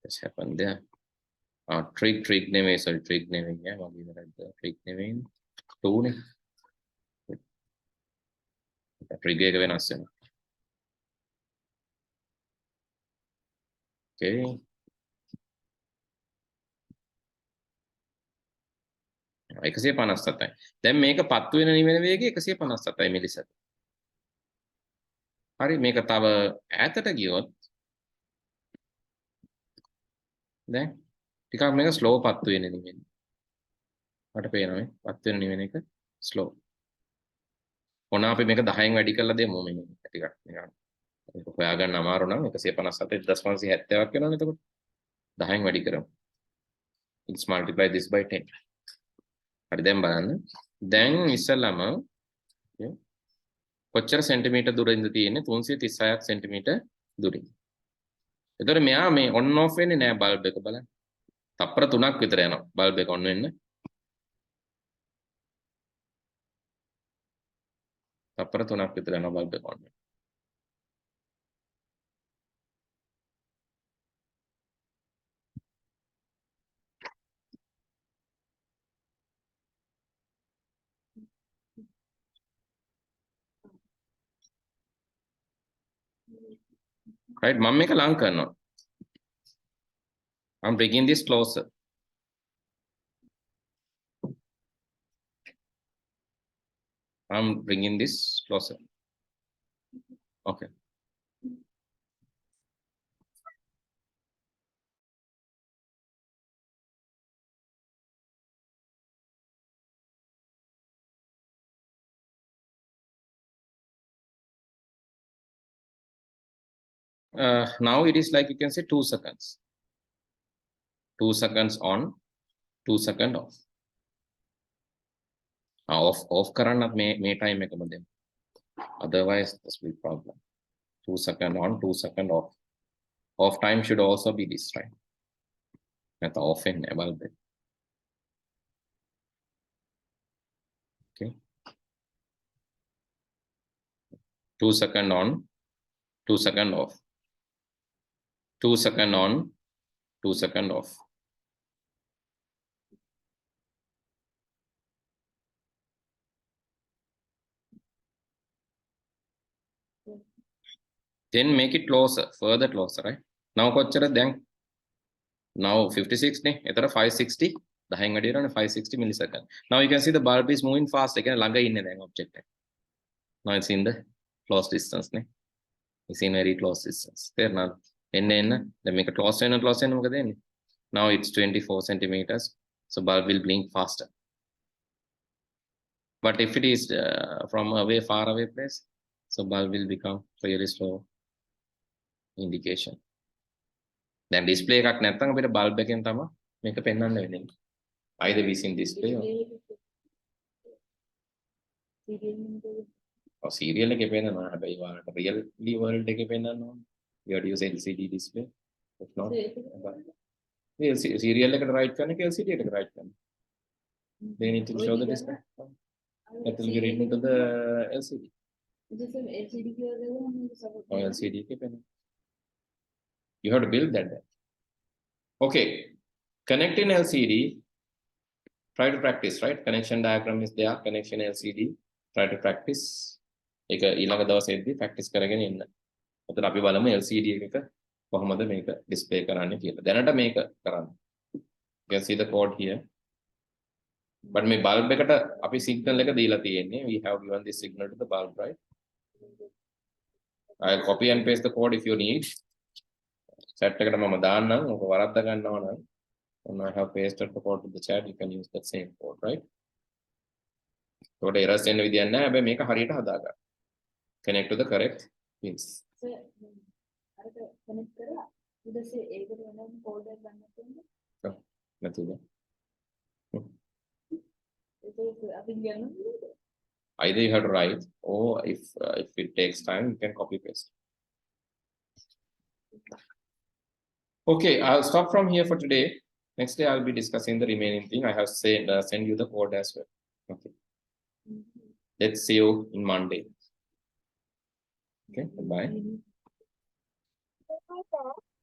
What's happened there? Trig නෙමෙයි sorry trig නෙමෙයි ඈ මම ඉවරද trig නෙමෙයි 2 නේ trig එක වෙනස් වෙනවා okay 157යි දැන් මේක පත්තු වෙන නිවෙන වේගය 157යි මිලිසෙකන්ඩ් හරි මේක තව ඈතට ගියොත් දැන් ටිකක් මේක ස්ලෝ පත්තු වෙන නිවෙන මට පේනවා මේ පත්තු වෙන නිවෙන එක ස්ලෝ ඕන අපි මේක 10න් වැඩි කරලා දෙමු මේ ටිකක් නිකන් ඒක හොයාගන්න අමාරු නම් 157.570ක් වෙනවනේ එතකොට 10න් වැඩි කරමු let's multiply this by 10 හරි දැන් බලන්න දැන් ඉස්සෙල්ලාම කොච්චර සෙන්ටිමීටර් දුරින්ද තියෙන්නේ 336ක් සෙන්ටිමීටර් දුරින් එතකොට මෙයා මේ on off වෙන්නේ නෑ බල්බ් එක බලන්න තප්පර 3ක් විතර යනවා බල්බ් එක on වෙන්න තප්පර 3ක් විතර යනවා බල්බ් එක on. Right, මම මේක ලං කරනවා. I'm bringing this closer. I'm bringing this closer. Okay. Now it is like you can say 2 seconds. 2 seconds on, 2 seconds off. Off කරන්නත් මේ time එකම දෙන්න. Otherwise this will be problem. 2 seconds on, 2 seconds off. Off time should also be this time. That's off in bulb. Okay. 2 seconds on, 2 seconds off. 2 seconds on, 2 seconds off. Then make it closer, further closer, right? Now කොච්චර දැන්? Now 56 නේ. එතන 560 10න් වැඩි වෙනවනේ 560 millisecond. Now you can see the bulb is moving fast. ඒ කියන්නේ ළඟ ඉන්නේ දැන් object එක. Now it's in the close distance නේ. It's in very close distance. තේරෙනවද? එන්න දැන් මේක close වෙන මොකද වෙන්නේ? Now it's 24 centimeters. So bulb will blink faster. But if it is from away, far away place, so bulb will become really slow indication. Then display එකක් නැත්නම් අපිට bulb එකෙන් තමයි මේක පෙන්වන්න වෙන්නේ. Either using display or serial එකේ පෙන්වනවා. හැබැයි වාට real world එකේ පෙන්වන්න ඕනේ. You have to use LCD display. If not, serial එකට write කරන එක LCD එකට write කරන්න. They need to show the display. That will be written to the LCD. Or LCD ke pen. You have to build that. Okay. Connecting LCD. Try to practice, right? Connection diagram is there. Connection LCD. Try to practice. එක ඊළඟ දවසේදී practice කරගෙන ඉන්න. එතන අපි බලමු LCD එකක කොහොමද මේක display කරන්නේ කියලා. දැනට මේක කරන්න. You can see the code here. But මේ bulb එකට අපි signal එක දීලා තියෙන්නේ. We have given this signal to the bulb, right? I'll copy and paste the code if you need. Set එකට මම දාන්නම්. ඔක වරද්දා ගන්නවා නම් and I have pasted the code to the chat. You can use that same code, right? ඒකට errors එන්න විදියක් නැහැ. හැබැයි මේක හරියට හදාගන්න. Connect to the correct pins. Sir, අරක connect කරලා ඊට පස්සේ ඒකට වෙනම code එකක් ගන්න තියෙනවා. නැතුද? ඒක අපි ගන්නවා. Either you have to write, or if it takes time, you can copy paste. Okay, I'll stop from here for today. Next day I'll be discussing the remaining thing. I have send you the code as well. Okay. Let's see you in Monday. Okay, bye. Okay.